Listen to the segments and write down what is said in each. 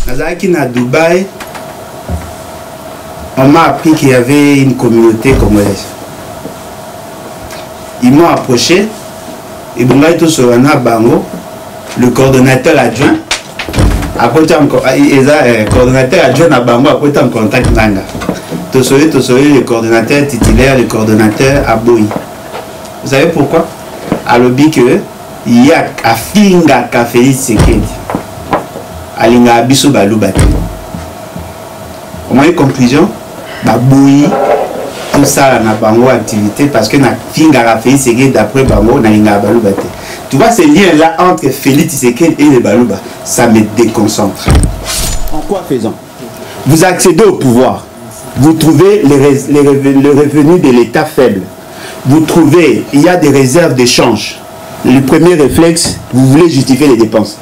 Nazaki à Dubaï, on m'a appris qu'il y avait une communauté congolaise. Ils m'ont approché et Bango, le coordonnateur adjoint, coordonnateur adjoint à Bango a côté en contact Nanga. Le coordonnateur titulaire, le coordonnateur Aboui. Vous savez pourquoi? À l'objet que il y a à Finga Félix Sekedi. Alinga Abiso Balubate. Au moins, conclusion, Baboui, tout ça n'a pas de activité parce que na Finga Félix Sekedi d'après Bango, Nalinga Balubate. Tu vois ces liens-là entre Félix Sekedi et les Baluba, ça me déconcentre. En quoi faisant? Vous accédez au pouvoir, vous trouvez le revenu de l'État faible. Vous trouvez, il y a des réserves d'échange. Le premier réflexe, vous voulez justifier les dépenses.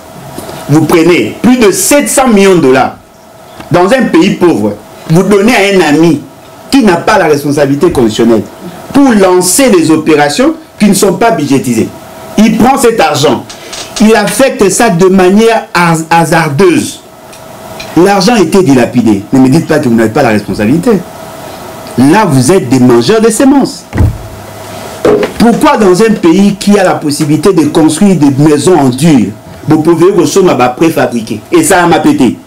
Vous prenez plus de 700 millions de dollars dans un pays pauvre. Vous donnez à un ami qui n'a pas la responsabilité constitutionnelle pour lancer des opérations qui ne sont pas budgétisées. Il prend cet argent. Il affecte ça de manière hasardeuse. L'argent était dilapidé. Ne me dites pas que vous n'avez pas la responsabilité. Là, vous êtes des mangeurs de semences. Pourquoi dans un pays qui a la possibilité de construire des maisons en dur, vous pouvez recevoir préfabriqué? Et ça m'a pété.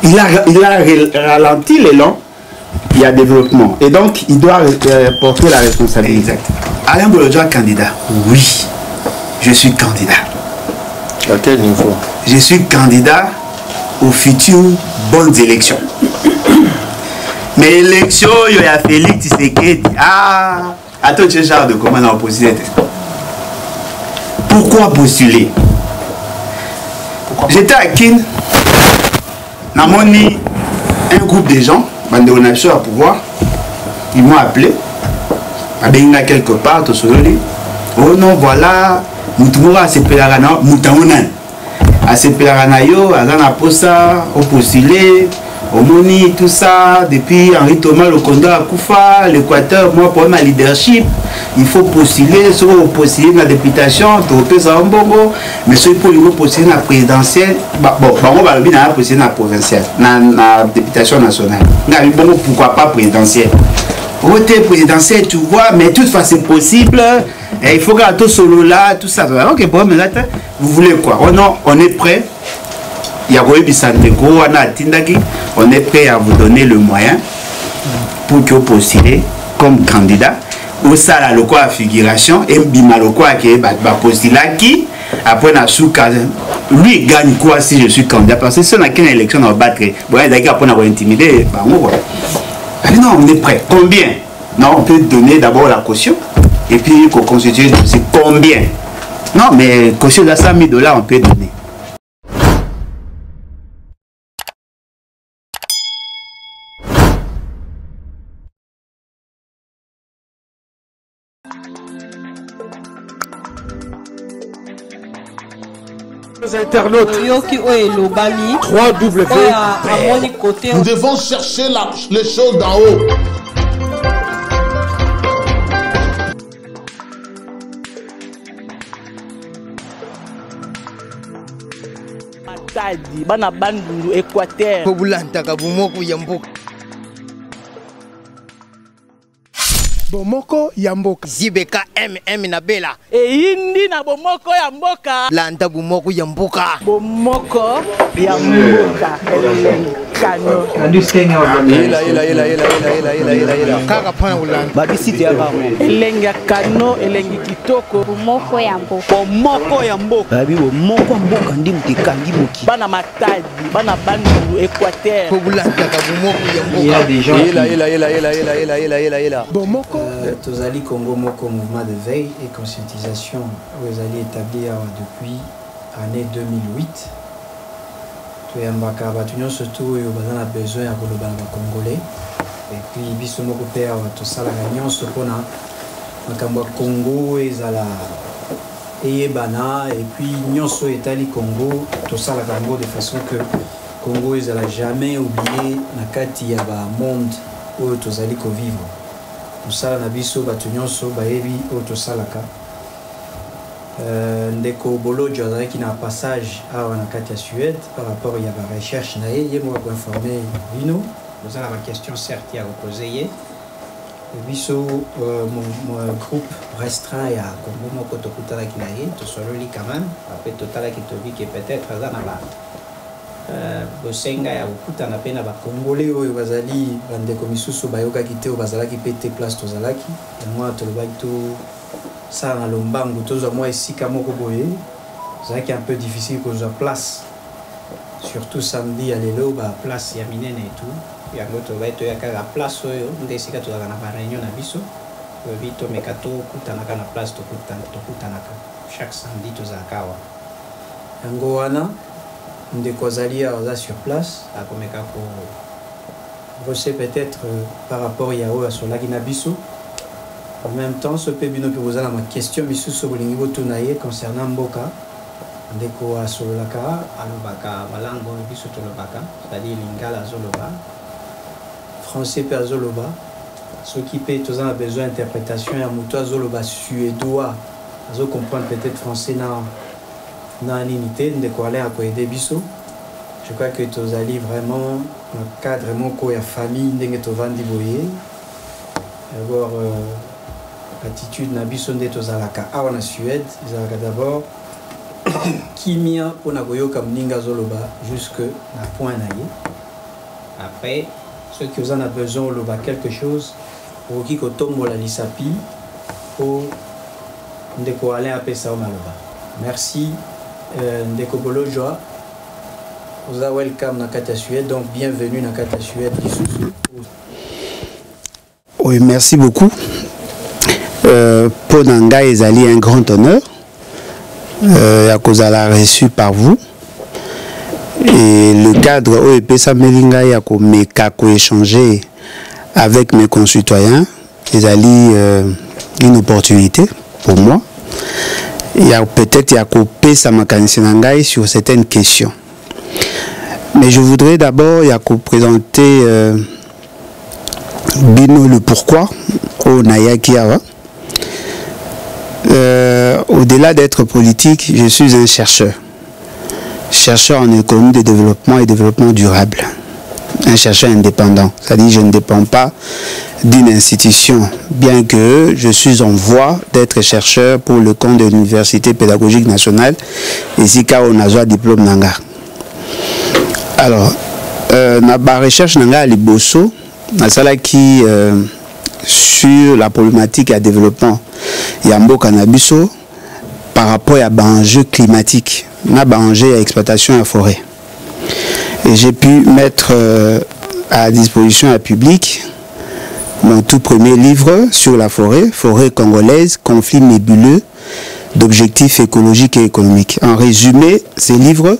Il a ralenti l'élan, il y a développement. Et donc, il doit porter la responsabilité. Exact. Alain Bolodjoa, candidat. Oui, je suis candidat. À quel niveau? Je suis candidat aux futures bonnes élections. Mais élection, il y a Félix Tshisekedi. Ah, attends, tu es genre de comment on a opposé. Pourquoi postuler? J'étais à Kin, Namoni, un groupe de gens, on a à pouvoir, ils m'ont appelé, il y a quelque part, oh non, voilà, nous devons à ces pélarana, à ces pélaranayo, à la posta, au postulé, au moni, tout ça, depuis Henri Thomas, le Kondo à Koufa, l'Équateur, moi pour ma leadership, il faut postuler, soit postuler dans la députation, mais soit pour postuler dans la présidentielle, bon, on va bien postuler dans la provinciale, dans la députation nationale. Pourquoi pas présidentielle? Voter présidentielle, tu vois, mais toutefois c'est possible, il faut que tout solo là, tout ça. Ok, bon, mais là, vous voulez quoi? Oh non, on est prêt. Il y a on est prêt à vous donner le moyen pour que vous postulez comme candidat. Ou ça, la loco à figuration, et bima loco à qui va postuler qui, après la souka, lui gagne quoi si je suis candidat? Parce que si on a qu'une élection, on va battre. Bon, d'accord, on va intimider. Allez, non, on est prêt. Combien? Non, on peut donner d'abord la caution, et puis qu'on constitue, c'est combien? Non, mais caution de 100 000 $, on peut donner. Internautes, 3W. Nous devons chercher les choses d'en haut. Bana Bandundu, Équateur. Bomoko Yamboka. Zibeka MM na Bela. E indi na Bomoko Yamboka. Landa Bomoko Yamboka. Bomoko Yamboka. Kano. Kaka pana ulanda. Babisi dia ba. Elenga kano, elengi kitoko. Bomoko Yamboka. Bomoko Yamboka. Babi Bomoko Yamboka ndi mtikandi moki. Bana Matadi, bana Bandundu, Équateur. Kobulanda ka Bomoko Yamboka. Il y a des gens. Bomoko. Tozali Congo Moko, mouvement de veille et conscientisation, vous allez établir depuis l'année 2008. Tuyambaka batunyo surtout yo bazana besoin ya koloba na congolais et puis biso moko père to sala nyonso pona makambo Congo ezala eyebana et puis nyonso etali Congo to sala Congo de façon que Congo ezala jamais oublié na kati ya ba monde oyo tozali ko vivre. Musala na biso batu nyonso bayebi oyo tosalaka ndeko Bolojo qui n'a un passage à la Suède par rapport à la recherche il m'a informé Vino vous avez ma question certes à reposer biso mon groupe restreint et à comme moi quand tu as qui naïe tu sois lui quand même après total qui te dit que peut-être ça n'a pas bosenga ya okuta na pena ba congolais oyo bazali bande komisusu bayoka kite o bazala ki pete place tozalaki moi to le baito ça na lombangu tozo moi esika moko boye ça qui est un peu difficile que za place surtout samedi à lelo ba place ya minene et tout ya ngoto baito ya ka place oyo ndesika to na ba réunion na biso vito mekato kutana kana place to kutana chaque samedi tozakawa yango wana ndeko azali aza sur place akomeka ko bosser peut-être par rapport à Yao asolaki na biso en même temps ce pe bino pe bozala ma question misusu bolingi botunaye concernant mboka ndeko asolaka alobaka malango biso tolobaka c'est-à-dire lingala zoloba français pe azoloba ce qui peut tous a besoin d'interprétation ya muto azoloba suédois azo comprendre peut-être français na l'unité de quoi aller à aider biso je crois que tous allez vraiment un cadre moko ya famille ndenge to vandi boye avoir attitude na biso nde tozalaka awa na Suède ezalaka d'abord kimia pona koyoka mninga zoloba jusque na point na ye après ceux qui en a besoin loba quelque chose pour qui kotombola lisapi pour ndeko aller apesa o maloba merci ndeko Bolojo vous êtes welcome na Kata Suède donc bienvenue na Kata Suède. Oui, merci beaucoup. Pour Nanga ezali un grand honneur à cause de la reçu par vous et le cadre OEPSA Melinga ya ko meka ko échanger avec mes concitoyens ezali une opportunité pour moi. Il y a peut-être à couper sa makansinangai sur certaines questions. Mais je voudrais d'abord présenter Bino le pourquoi au Nayakiawa. Au-delà d'être politique, je suis un chercheur. Chercheur en économie de développement et développement durable. Un chercheur indépendant. C'est-à-dire je ne dépends pas d'une institution, bien que je suis en voie d'être chercheur pour le compte de l'Université pédagogique nationale, ici on a un diplôme Nanga. Alors, ma recherche Nanga à Liboso, qui sur la problématique à développement Yambo Cannabiso par rapport à l'enjeu climatique, l'enjeu à exploitation à forêt. Et j'ai pu mettre à disposition à public mon tout premier livre sur la forêt congolaise, conflit nébuleux d'objectifs écologiques et économiques. En résumé, ces livres,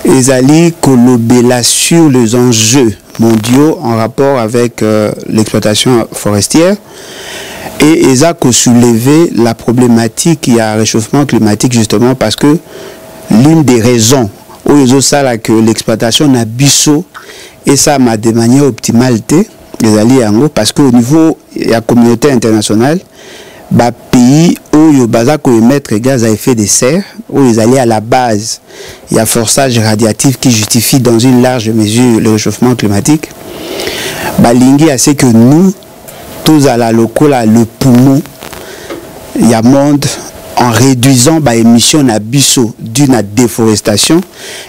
ezali kolobela sur les enjeux mondiaux en rapport avec l'exploitation forestière et eza ko soulever la problématique il y a un réchauffement climatique justement parce que l'une des raisons où ça que l'exploitation n'a biso et ça m'a de manière optimale les alliés en parce qu'au niveau de la communauté internationale bah pays où il baza ko émettre gaz à effet de serre où ils allaient à la base il y a forçage radiatif qui justifie dans une large mesure le réchauffement climatique bah lingi à ce que nous tous à la locale le poumon il y a monde en réduisant l'émission à biso d'une déforestation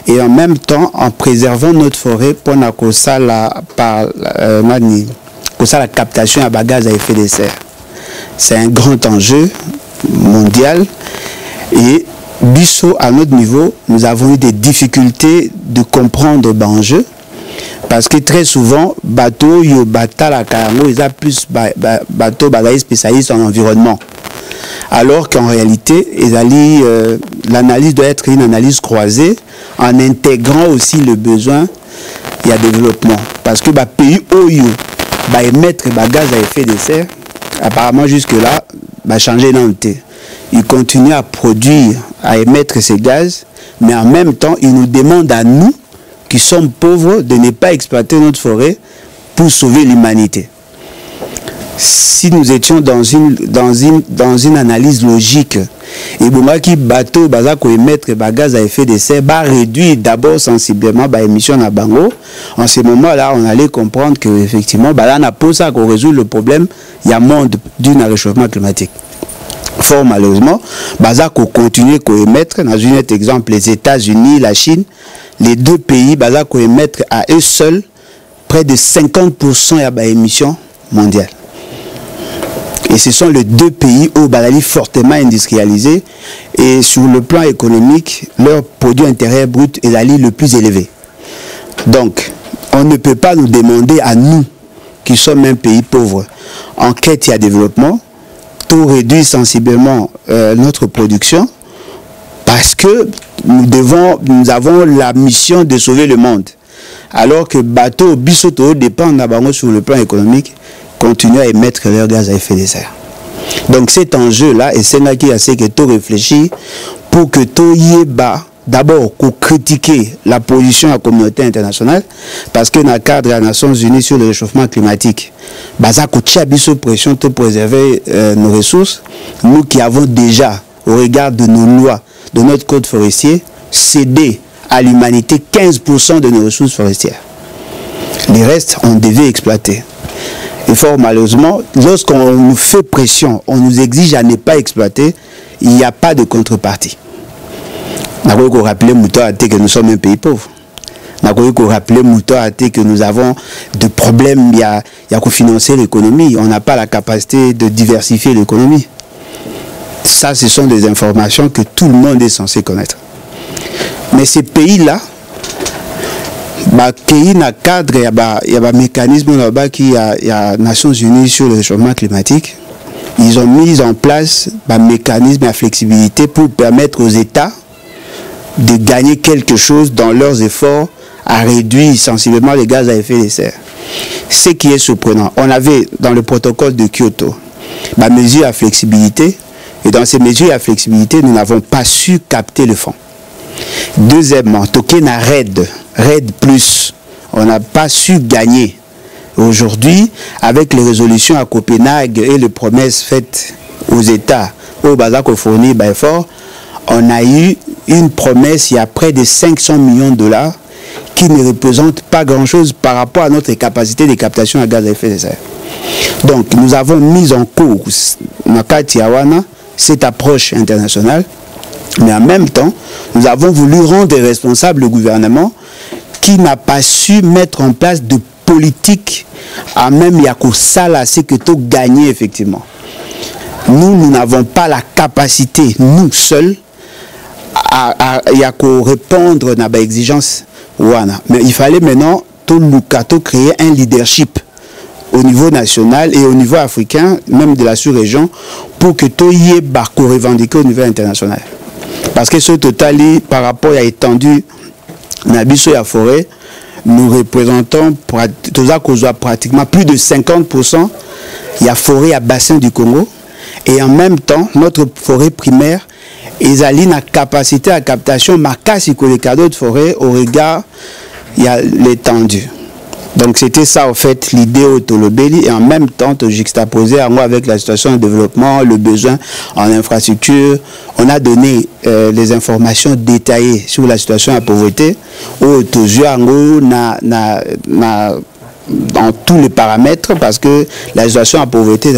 et en même temps en préservant notre forêt pour la captation à gaz à effet de serre. C'est un grand enjeu mondial et biso à notre niveau, nous avons eu des difficultés de comprendre l'enjeu parce que très souvent bateau yo batala karango ils a plus bateau spécialiste en environnement. Alors qu'en réalité, l'analyse doit être une analyse croisée en intégrant aussi le besoin et à développement. Parce que les pays où émettre gaz à effet de serre, apparemment jusque-là, changer d'identité. Ils continuent à produire, à émettre ces gaz, mais en même temps, ils nous demandent à nous, qui sommes pauvres, de ne pas exploiter notre forêt pour sauver l'humanité. Si nous étions dans une analyse logique et bon qui bateau baza ko émettre ba gaz à effet de serre ba réduire d'abord sensiblement ba émission na bango. En ce moment là on allait comprendre que effectivement ba là na pour ça qu'on résout le problème il y a monde d'un réchauffement climatique. Fort malheureusement baza ko continuer ko émettre dans un autre exemple les États-Unis, la Chine, les deux pays baza ko émettre à eux seuls près de 50% ya ba émission mondiale. Et ce sont les deux pays où Balali fortement industrialisés et sur le plan économique, leur produit intérieur brut est le plus élevé. Donc, on ne peut pas nous demander à nous, qui sommes un pays pauvre, en quête et à développement, tout réduire sensiblement notre production parce que nous avons la mission de sauver le monde. Alors que bateau Bissoto dépend d'abord sur le plan économique, continuer à émettre leur gaz à effet de serre. Donc cet enjeu-là, et c'est là qu'il y a que tout réfléchir pour que tout y ait d'abord critiquer la position de la communauté internationale, parce que dans le cadre des Nations Unies sur le réchauffement climatique, ça a pression pour préserver nos ressources. Nous qui avons déjà, au regard de nos lois, de notre code forestier, cédé à l'humanité 15% de nos ressources forestières. Les restes, on devait exploiter. Et fort malheureusement, lorsqu'on nous fait pression, on nous exige à ne pas exploiter, il n'y a pas de contrepartie. Nous avons rappelé que nous sommes un pays pauvre. Nous avons rappelé que nous avons des problèmes, il y a qu'à financer l'économie. On n'a pas la capacité de diversifier l'économie. Ça, ce sont des informations que tout le monde est censé connaître. Mais ces pays-là, il y a un cadre, il y a un mécanisme là-bas qui y a Nations Unies sur le réchauffement climatique. Ils ont mis en place un mécanisme à flexibilité pour permettre aux États de gagner quelque chose dans leurs efforts à réduire sensiblement les gaz à effet de serre. Ce qui est surprenant, on avait dans le protocole de Kyoto ma mesure à flexibilité, et dans ces mesures à flexibilité, nous n'avons pas su capter le fonds. Deuxièmement, token à RED plus, on n'a pas su gagner. Aujourd'hui, avec les résolutions à Copenhague et les promesses faites aux États, au Bazako fourni fort, on a eu une promesse il y a près de 500 millions de dollars qui ne représente pas grand-chose par rapport à notre capacité de captation à gaz à effet de serre. Donc, nous avons mis en course, cette approche internationale. Mais en même temps, nous avons voulu rendre responsable le gouvernement qui n'a pas su mettre en place de politique à même Yakosala, c'est que tout gagner effectivement. Nous n'avons pas la capacité, nous seuls, à répondre à nos exigences. Mais il fallait maintenant tout créer un leadership au niveau national et au niveau africain, même de la sous-région, pour que tout y ait revendiqué au niveau international. Parce que ce total, par rapport à l'étendue de la forêt, nous représentons pratiquement plus de 50% de la forêt à bassin du Congo. Et en même temps, notre forêt primaire, ils ont une capacité à captation marquée sur les cadeaux de forêt au regard de l'étendue. Donc c'était ça en fait l'idée au Tolobeli et en même temps juxtaposé avec la situation de développement, le besoin en infrastructure. On a donné les informations détaillées sur la situation de la pauvreté au dans tous les paramètres parce que la situation de la pauvreté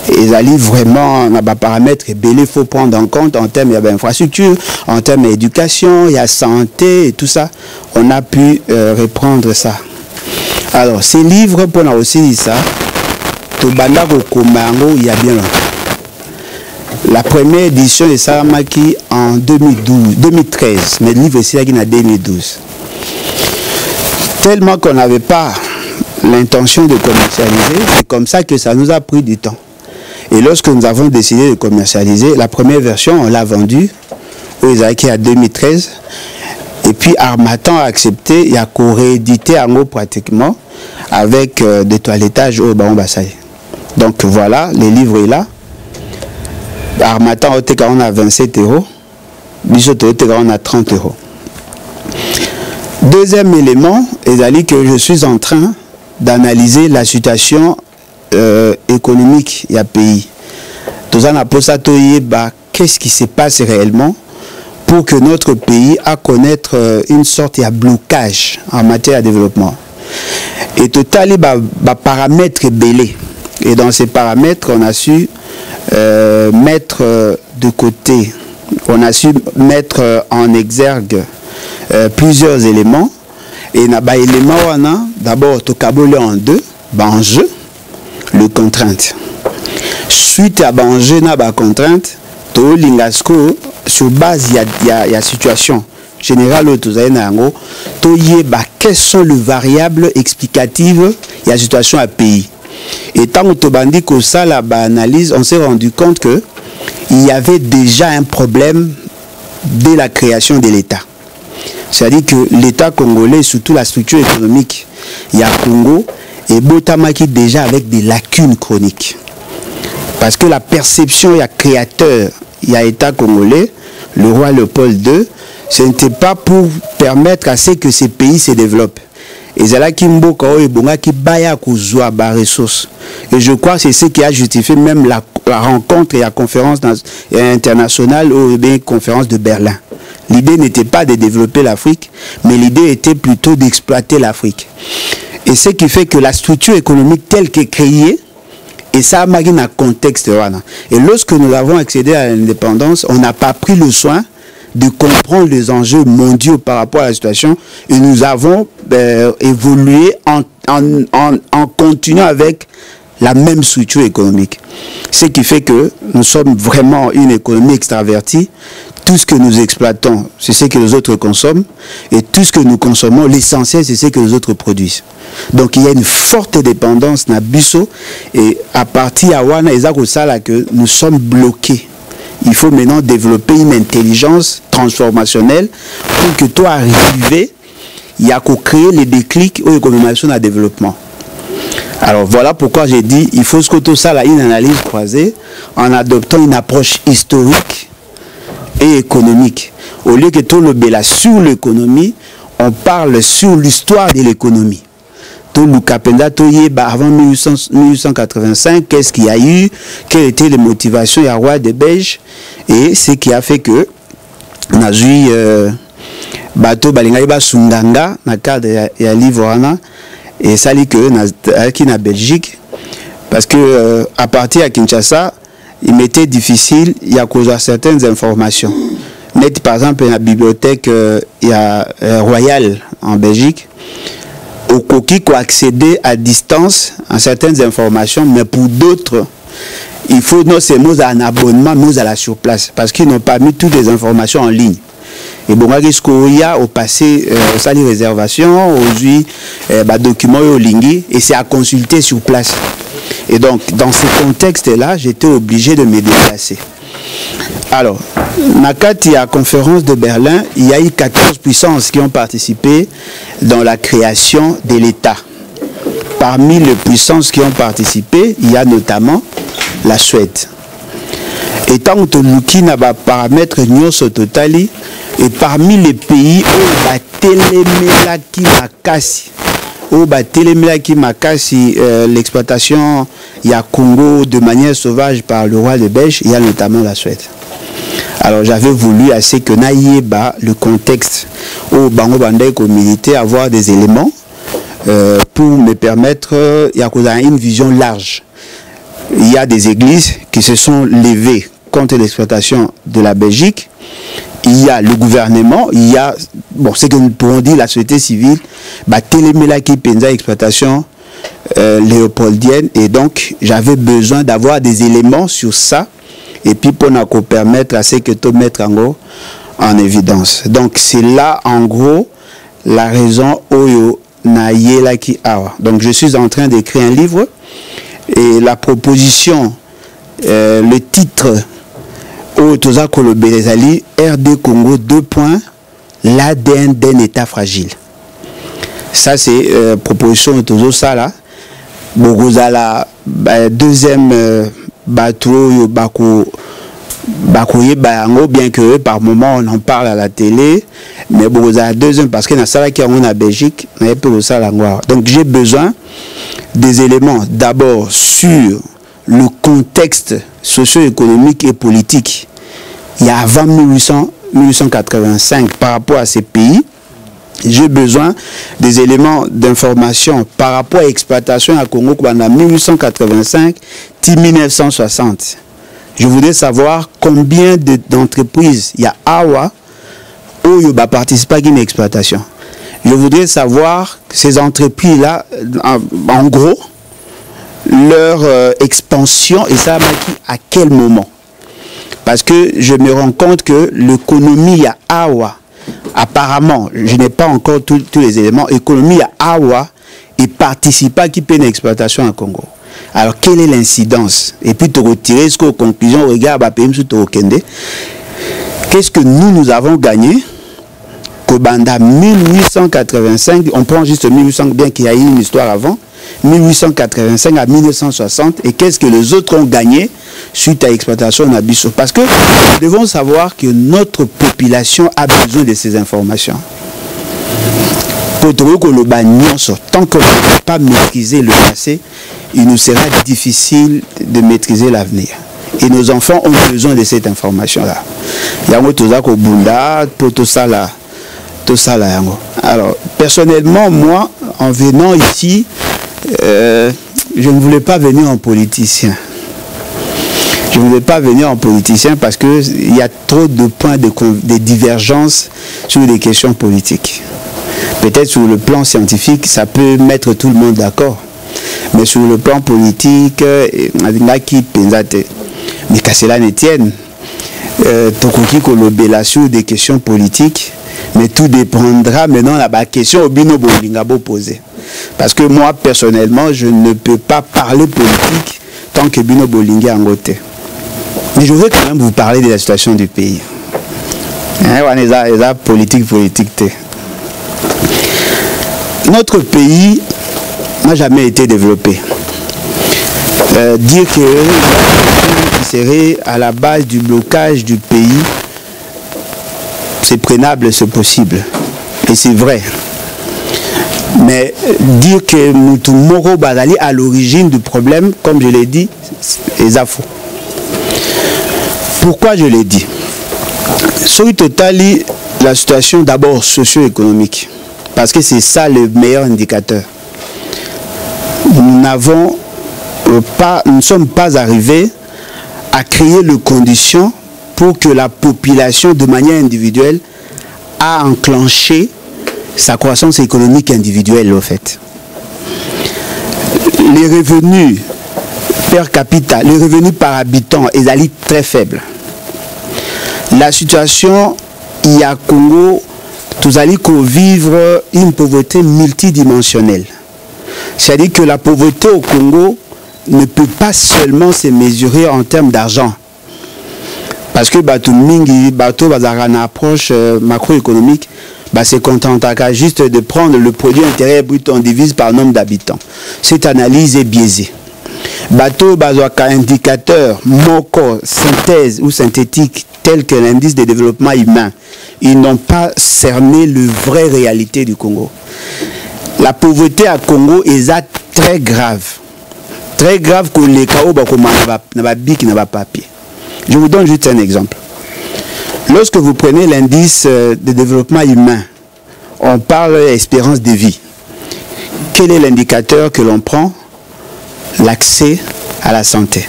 ils allaient vraiment dans les paramètres il faut prendre en compte en termes d'infrastructure, en termes d'éducation, il y a santé et tout ça. On a pu reprendre ça. Alors, ces livres, pour aussi ça, il y a bien longtemps. La première édition de Saramaki en 2013, mais le livre ici en 2012. Tellement qu'on n'avait pas l'intention de commercialiser, c'est comme ça que ça nous a pris du temps. Et lorsque nous avons décidé de commercialiser, la première version, on l'a vendue aux Isaaki en 2013. Et puis Armatan a accepté, il a réédité en haut pratiquement avec des toilettages au Baron Bassaï. Donc voilà, les livres est là. Armatan on a 27 €, Bissoto on a 30 €. Deuxième élément, c'est que je suis en train d'analyser la situation économique du pays. qu'est-ce qui se passe réellement pour que notre pays a connaître une sorte de blocage en matière de développement. Et total, paramètres belés. Et dans ces paramètres, on a su mettre de côté, on a su mettre en exergue plusieurs éléments. Et na élément d'abord tokabolé en deux, enjeu, le contrainte. Suite à enjeu na contrainte, to lingasco sur base il y a situation générale au tozayenango, to yeba quelles sont les variables explicatives il y a situation à pays. Et tant que bandi que ça la analyse, on s'est rendu compte que il y avait déjà un problème dès la création de l'État. C'est-à-dire que l'État congolais, surtout la structure économique, il y a Congo, et Botamaki déjà avec des lacunes chroniques. Parce que la perception, il y a créateur, il y a État congolais, le roi Léopold II, ce n'était pas pour permettre à ce que ces pays se développent. Et c'est là qu'il y a ressources. Et je crois que c'est ce qui a justifié même la rencontre et la conférence internationale ou bien conférence de Berlin. L'idée n'était pas de développer l'Afrique, mais l'idée était plutôt d'exploiter l'Afrique. Et ce qui fait que la structure économique telle qu'elle est créée, et ça a marqué un contexte. Et lorsque nous avons accédé à l'indépendance, on n'a pas pris le soin de comprendre les enjeux mondiaux par rapport à la situation. Et nous avons évolué en continuant avec la même structure économique. Ce qui fait que nous sommes vraiment une économie extravertie. Tout ce que nous exploitons, c'est ce que les autres consomment. Et tout ce que nous consommons, l'essentiel, c'est ce que les autres produisent. Donc il y a une forte dépendance na biso. Et à partir de Wana, que nous sommes bloqués. Il faut maintenant développer une intelligence transformationnelle pour que toi arriver, il y a qu'à créer les déclics aux économisation à développement. Alors voilà pourquoi j'ai dit il faut que tout ça là une analyse croisée en adoptant une approche historique et économique. Au lieu que tout le béla sur l'économie, on parle sur l'histoire de l'économie. Tout le Kapenda avant 1885, qu'est-ce qu'il y a eu, quelles étaient les motivations, il y a roi des Belges, et ce qui a fait que on a eu bateau balinga sunganga na cadre ya livre et ça dit que na Belgique parce que à partir de Kinshasa il m'était difficile il y a cause à certaines informations net par exemple la bibliothèque il y a royale en Belgique au coquille qu'on accéder à distance à certaines informations mais pour d'autres il faut non seulement un abonnement mais à la sur place parce qu'ils n'ont pas mis toutes les informations en ligne. Et bon, il y a au passé, ça les réservations, aujourd'hui, documents au lingui, et c'est à consulter sur place. Et donc, dans ce contexte-là, j'étais obligé de me déplacer. Alors, Nakati, à la conférence de Berlin, il y a eu 14 puissances qui ont participé dans la création de l'État. Parmi les puissances qui ont participé, il y a notamment la Suède. Et tant que nous n'a pas paramètres au totali, et parmi les pays où l'exploitation il y a Congo de manière sauvage par le roi des Belges, il y a notamment la Suède. Alors j'avais voulu assez que naïeba le contexte au bango bandai militaire avoir des éléments pour me permettre il y a une vision large. Il y a des églises qui se sont levées contre l'exploitation de la Belgique. Il y a le gouvernement, il y a, bon, ce que nous pourrons dire, la société civile, téléméla qui pensa exploitation léopoldienne, et donc j'avais besoin d'avoir des éléments sur ça, et puis pour nous permettre à ce que tout mettre en évidence. Donc c'est là, en gros, la raison oyo na yela ki awa. Donc je suis en train d'écrire un livre, et la proposition, le titre, Toza Kolobelezali, RD Congo 2. L'ADN d'un État fragile. Ça c'est proposition de Tozo Sala. Bogozala deuxième bateau bien que par moment on en parle à la télé, mais Bogozala deuxième parce que dans Sala qui est en Belgique, donc j'ai besoin des éléments d'abord sur le contexte socio-économique et politique, il y a avant 1885 par rapport à ces pays, j'ai besoin des éléments d'information par rapport à l'exploitation à Congo en 1885-1960. Je voudrais savoir combien d'entreprises il y a Awa où il va participer à une exploitation. Je voudrais savoir ces entreprises-là, en gros, leur expansion et ça à quel moment. Parce que je me rends compte que l'économie à Awa, apparemment, je n'ai pas encore tous les éléments, l'économie à Awa et participe à qui peut une exploitation à Congo. Alors, quelle est l'incidence? Et puis, tu retires ce qu'aux conclusions, regarde, qu'est-ce que nous avons gagné? Kobanda 1885, on prend juste 1800, bien qu'il y ait eu une histoire avant, 1885 à 1960, et qu'est-ce que les autres ont gagné suite à l'exploitation d'Abisso? Parce que nous devons savoir que notre population a besoin de ces informations. Tant qu'on ne peut pas maîtriser le passé, il nous sera difficile de maîtriser l'avenir. Et nos enfants ont besoin de cette information-là. Alors, personnellement, moi, en venant ici, je ne voulais pas venir en politicien. Je ne voulais pas venir en politicien parce qu'il y a trop de points de divergence sur des questions politiques. Peut-être sur le plan scientifique, ça peut mettre tout le monde d'accord. Mais sur le plan politique, mais qu'à cela ne tienne, sur des questions politiques, mais tout dépendra maintenant de la question au bino bolingabo posée. Parce que moi, personnellement, je ne peux pas parler politique tant que bino bolingi en côté. Mais je veux quand même vous parler de la situation du pays. Politique. Notre pays n'a jamais été développé. Dire que serait à la base du blocage du pays, c'est prénable, c'est possible. Et c'est vrai. Mais dire que Moutoumoro Bazali à l'origine du problème, comme je l'ai dit, c'est faux. Pourquoi je l'ai dit? Sur Totali, la situation d'abord socio-économique. Parce que c'est ça le meilleur indicateur. Nous ne sommes pas arrivés à créer les conditions pour que la population, de manière individuelle, a enclenché sa croissance économique individuelle, au fait. Les revenus per capita, les revenus par habitant, ils allaient très faibles. La situation, il y a Congo, tous allés vivre une pauvreté multidimensionnelle. C'est-à-dire que la pauvreté au Congo ne peut pas seulement se mesurer en termes d'argent. Parce que Bato Mingi, Bato Bazara, une approche macroéconomique, c'est content juste de prendre le produit intérieur brut, on divise par nombre d'habitants. Cette analyse est biaisée. Bato Bazoaka indicateur, moko, synthèse ou synthétique, tel que l'indice de développement humain, ils n'ont pas cerné la vraie réalité du Congo. La pauvreté à Congo est très grave. Très grave que les KO n'a pas papier. Je vous donne juste un exemple. Lorsque vous prenez l'indice de développement humain, on parle d'espérance de vie. Quel est l'indicateur que l'on prend? L'accès à la santé.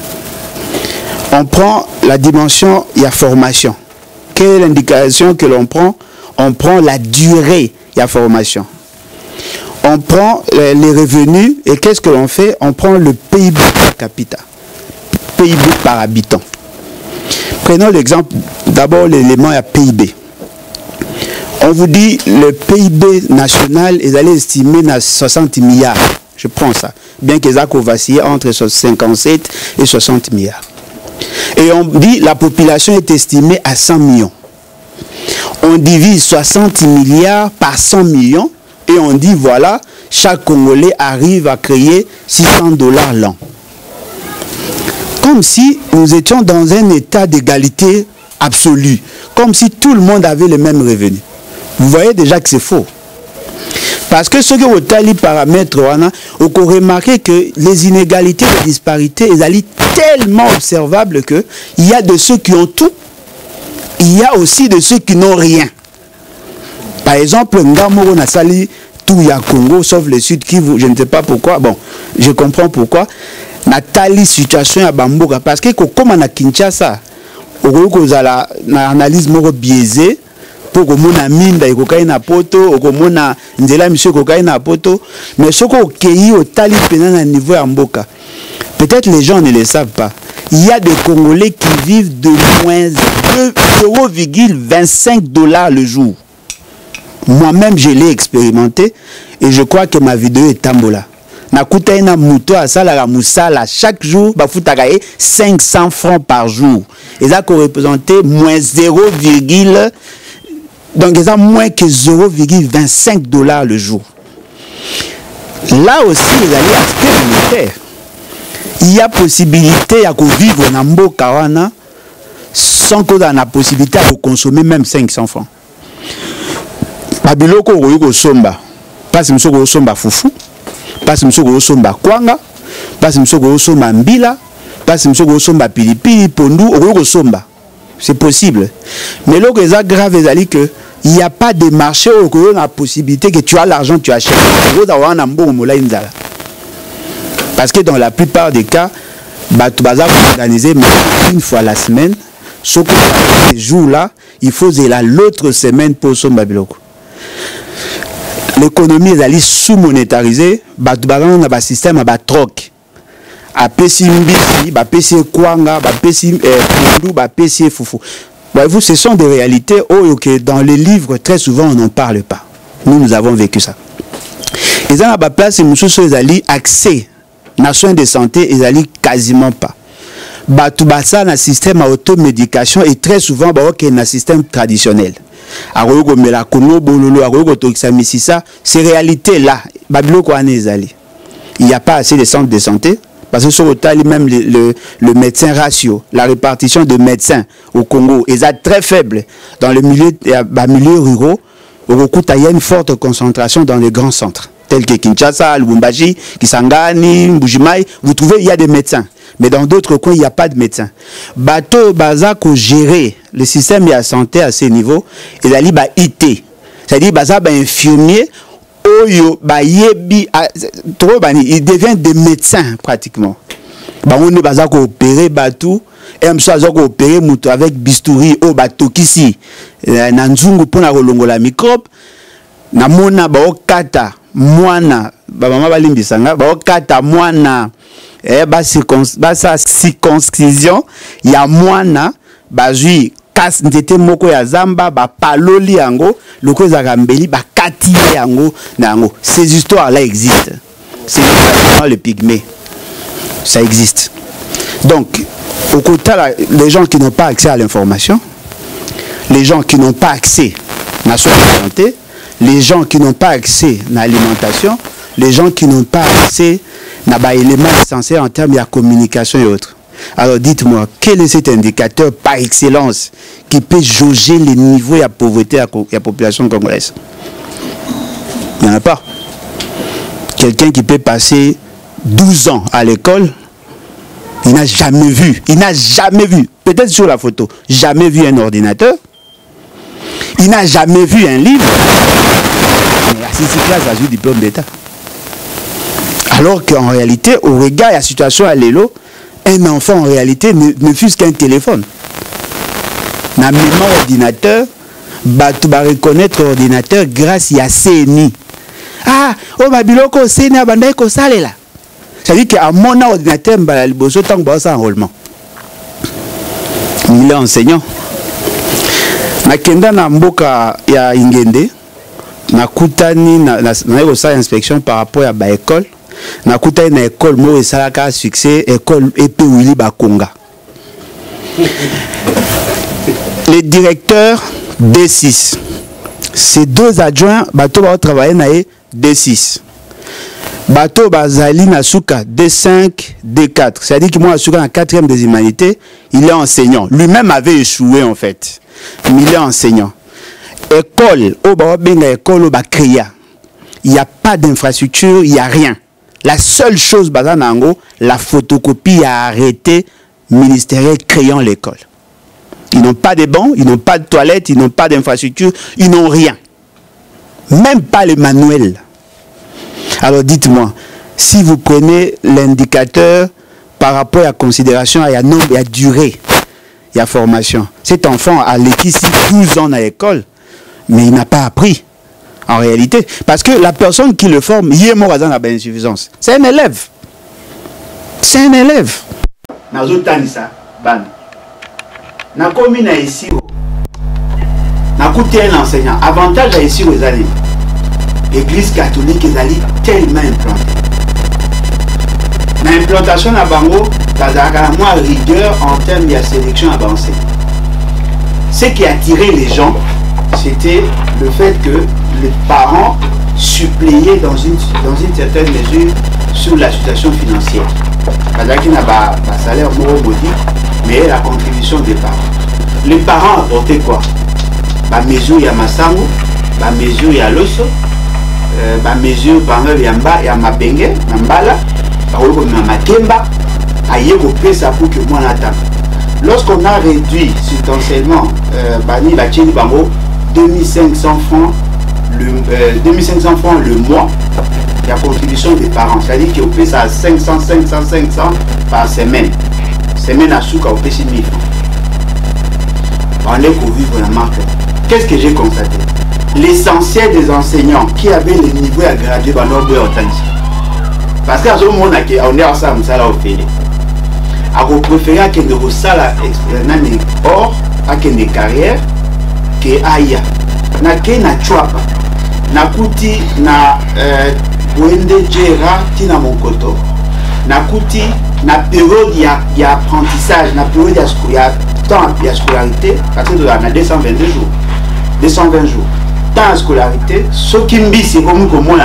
On prend la dimension, il y a formation. Quelle est l'indication que l'on prend? On prend la durée, il y a formation. On prend les revenus et qu'est-ce que l'on fait? On prend le PIB par capita, PIB par habitant. Prenons l'exemple, d'abord l'élément à PIB. On vous dit le PIB national est allé estimer à 60 milliards. Je prends ça. Bien qu'ils aient vacillé entre 57 et 60 milliards. Et on dit la population est estimée à 100 millions. On divise 60 milliards par 100 millions et on dit voilà, chaque Congolais arrive à créer $600 l'an. Comme si nous étions dans un état d'égalité absolue. Comme si tout le monde avait le même revenu. Vous voyez déjà que c'est faux. Parce que ce que vous avez les paramètres, on peut remarquer que les inégalités, les disparités, elles allaient tellement observable que il y a de ceux qui ont tout, il y a aussi de ceux qui n'ont rien. Par exemple, Ngamoro Nasali, tout y a Congo, sauf le Sud Kivu, je ne sais pas pourquoi. Bon, je comprends pourquoi. Nathalie situation à Bamboka, parce que comme on a Kinshasa, on a une analyse biaisée, pour que mon mine da ikokai na poto okomona nzela monsieur kokai na poto mais ce qu'on cueillit au tali pénal à niveau à Mboka, peut-être les gens ne le savent pas, il y a des Congolais qui vivent de moins 2,25 $ le jour. Moi-même je l'ai expérimenté et je crois que ma vidéo est tambola. Nakuta ina muto asala la musala chaque jour bafutaka 500 francs par jour et ça représente moins 0, donc ils ont moins que 0,25 $ le jour. Là aussi, il y a l'aspect monétaire. Il y a possibilité à vivre dans Mboka wana sans qu'on ait la possibilité de consommer même 500 francs. Babiloko oyo somba, passe msoko somba fufu, passe msoko somba kwanga, passe msoko somba mbila, passe msoko somba pilipili pondu oyo somba. C'est possible. Mais là, c'est grave, c'est que il n'y a pas de marché où il y a la possibilité que tu as l'argent, tu achètes. Parce que dans la plupart des cas, tu vas organiser une fois la semaine. Sauf que ces jours-là, il faut l'autre semaine pour son babiloko. L'économie est sous-monétarisée. Tu vas avoir un système à troc. A pesi mbisi, ba pesi kwanga, ba pesi pundu, ba pesi fufu. Voyez-vous, ce sont des réalités que dans les livres, très souvent, on n'en parle pas. Nous avons vécu ça. Et dans la place, ils ont accès aux soins de santé, ils n'ont quasiment pas. Batubasa, un système à automédication et très souvent, un système traditionnel. Ces réalités-là, il n'y a pas assez de centres de santé. Parce que sur le même le médecin ratio, la répartition de médecins au Congo est très faible. Dans le milieu ruraux, il y a une forte concentration dans les grands centres, tels que Kinshasa, Lubumbashi, Kisangani, Mbujimai. Vous trouvez, il y a des médecins. Mais dans d'autres coins, il n'y a pas de médecins. Bateau Bazako gérer le système de la santé à ces niveaux, il y a IT. C'est-à-dire, Bazaba infirmier. Ils deviennent des médecins pratiquement. On est opéré batou, opéré avec bistouri au bateau ici. Nanzungu pour la rolongola microbe. Namona kata mwana baba balimbisanga kata mwana basa circoncision ya mwana bazui kas ndete moko ya zamba ba paloli yango loko za mbeli ba kati yango nango. Ces histoires là existent. C'est le pygmée. Ça existe. Donc au côté les gens qui n'ont pas accès à l'information, les gens qui n'ont pas accès à la santé, les gens qui n'ont pas accès à l'alimentation, les gens qui n'ont pas accès à l'élément essentiel en termes de communication et autres. Alors dites-moi, quel est cet indicateur par excellence qui peut jauger les niveaux de pauvreté de la population congolaise? Il n'y en a pas. Quelqu'un qui peut passer 12 ans à l'école, il n'a jamais vu, peut-être sur la photo, jamais vu un ordinateur, il n'a jamais vu un livre, mais à 6 classes, il a eu diplôme d'État. Alors qu'en réalité, au regard de la situation à l'élo, un enfant en réalité ne fût qu'un téléphone. Dans le même ordinateur, tu vas reconnaître l'ordinateur grâce à CNI. Ah, oh, Babiloko, CNI, Bandeko, Salela. C'est-à-dire qu'à mon ordinateur, il y a un enrôlement. Il est enseignant. Nakenda na mboka ya Ingende, nakutani na inspection par rapport à ba école. Nakuta une école mo esalaka succès école EP Willy Bakonga. Les directeurs D6. Ces deux adjoints bato ba travailler na D6. Bato bazali na suka D5, D4. C'est-à-dire que moi asuka en 4e des humanités, il est enseignant. Lui-même avait échoué en fait. Mais il est enseignant. École, au ba benga école au ba créa. Il n'y a pas d'infrastructure, il n'y a rien. La seule chose, Bazanango, la photocopie a arrêté ministériel créant l'école. Ils n'ont pas de bancs, ils n'ont pas de toilettes, ils n'ont pas d'infrastructure, ils n'ont rien. Même pas les manuels. Alors dites-moi, si vous prenez l'indicateur par rapport à la considération, il y a nombre, il y a durée, il y a formation. Cet enfant a l'équipe 12 ans à l'école, mais il n'a pas appris. En réalité, parce que la personne qui le forme, il est mort à la insuffisance. C'est un élève. C'est un élève. Na commune ici, na coûté un enseignant. Avantage ici aux alliés. L'église catholique est allée tellement implantée. L'implantation à Bango, a moins rigueur en termes de sélection avancée. Ce qui a attiré les gens, c'était le fait que les parents suppléaient dans une certaine mesure sur la situation financière. Parce qu'il n'y a pas de salaire modique, mais la contribution des parents. Les parents apportaient quoi? La mesure ya Massango, la mesure ya Loso, la mesure par exemple ya Mabenge, Mbala, par exemple Makemba, ayeko pesa pour que moi n'attende. Lorsqu'on a réduit substantiellement Bani Bachini Bango 2500 francs le mois, la contribution des parents, c'est-à-dire qu'ils paient ça à 500 par semaine. Semaine à Souka, on paie 6 000 francs. On est pour vivre la marque. Qu'est-ce que j'ai constaté? L'essentiel des enseignants qui avaient le niveau à graduer dans leur bois authentique. Parce qu'à ce moment, on est ensemble, ça l'a offert. À vous préférer que nous salle or, à que des carrières, que aïe. Na ke na chwapa. Na kuti na Wende Djera tina Monkoto. Na kuti na période il y a apprentissage, na période il y a temps de scolarité, parce que on a 222 jours, 220 jours. Temps de scolarité, ce qui me dit c'est comme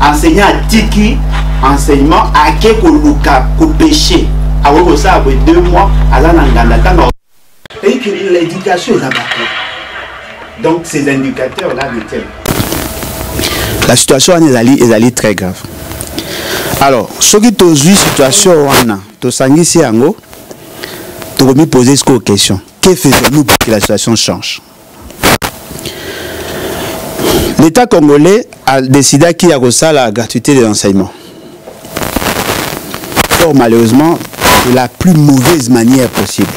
enseignant tiki enseignement à quelque luka ko péché. Avant ça après 2 mois à la nganda tanga. Et que l'éducation est là-bas. Donc ces indicateurs là me tiennent. La situation est allée très grave. Alors, ce qui est une situation, tu sangisi yango, tu peux me poser cette question. Que faisons-nous pour que la situation change? L'État congolais a décidé qu'il y a la gratuité de l'enseignement. Or, malheureusement, de la plus mauvaise manière possible.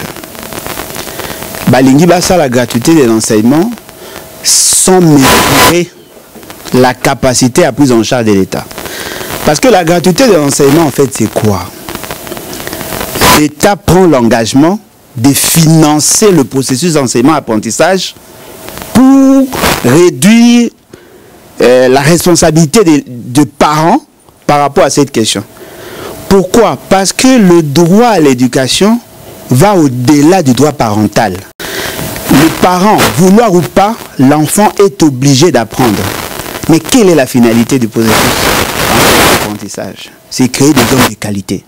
Balingi basa la gratuité de l'enseignement sans mesurer la capacité à prise en charge de l'État. Parce que la gratuité de l'enseignement, en fait, c'est quoi? L'État prend l'engagement de financer le processus d'enseignement-apprentissage pour réduire la responsabilité des parents par rapport à cette question. Pourquoi? Parce que le droit à l'éducation va au-delà du droit parental. Le parent, vouloir ou pas, l'enfant est obligé d'apprendre. Mais quelle est la finalité du processus d'apprentissage? C'est créer des hommes de qualité.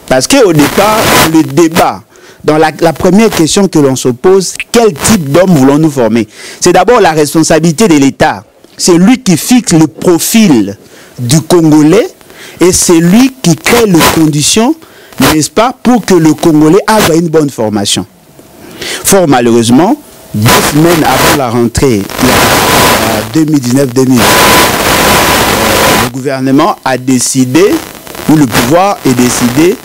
Parce qu'au départ, le débat, dans la première question que l'on se pose, quel type d'homme voulons-nous former? C'est d'abord la responsabilité de l'État. C'est lui qui fixe le profil du Congolais et c'est lui qui crée les conditions, n'est-ce pas, pour que le Congolais ait une bonne formation. Fort malheureusement, 2 semaines avant la rentrée 2019-2020, le gouvernement a décidé, ou le pouvoir est décidé,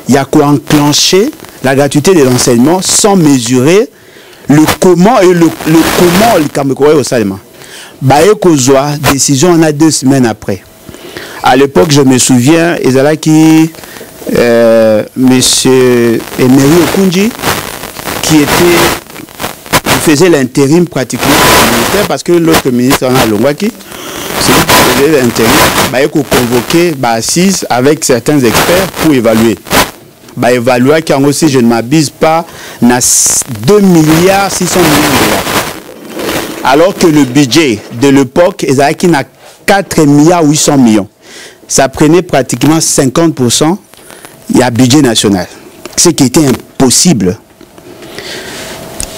il y a quoi enclencher la gratuité de l'enseignement sans mesurer le comment et le comment le Camerounais au Salima. Bayekozwa, décision on a 2 semaines après. À l'époque, je me souviens, Ezalaki, monsieur Emery Okunji, qui faisait l'intérim pratiquement militaire, parce que l'autre ministre en a Longwaki, celui qui faisait l'intérim, il a convoqué assise avec certains experts pour évaluer. Évaluer qui en aussi, je ne m'abuse pas, n'a 2 milliards 600 millions de dollars. Alors que le budget de l'époque, Ezalaki n'a 4 milliards 800 millions. Ça prenait pratiquement 50%, il y a budget national. Ce qui était impossible.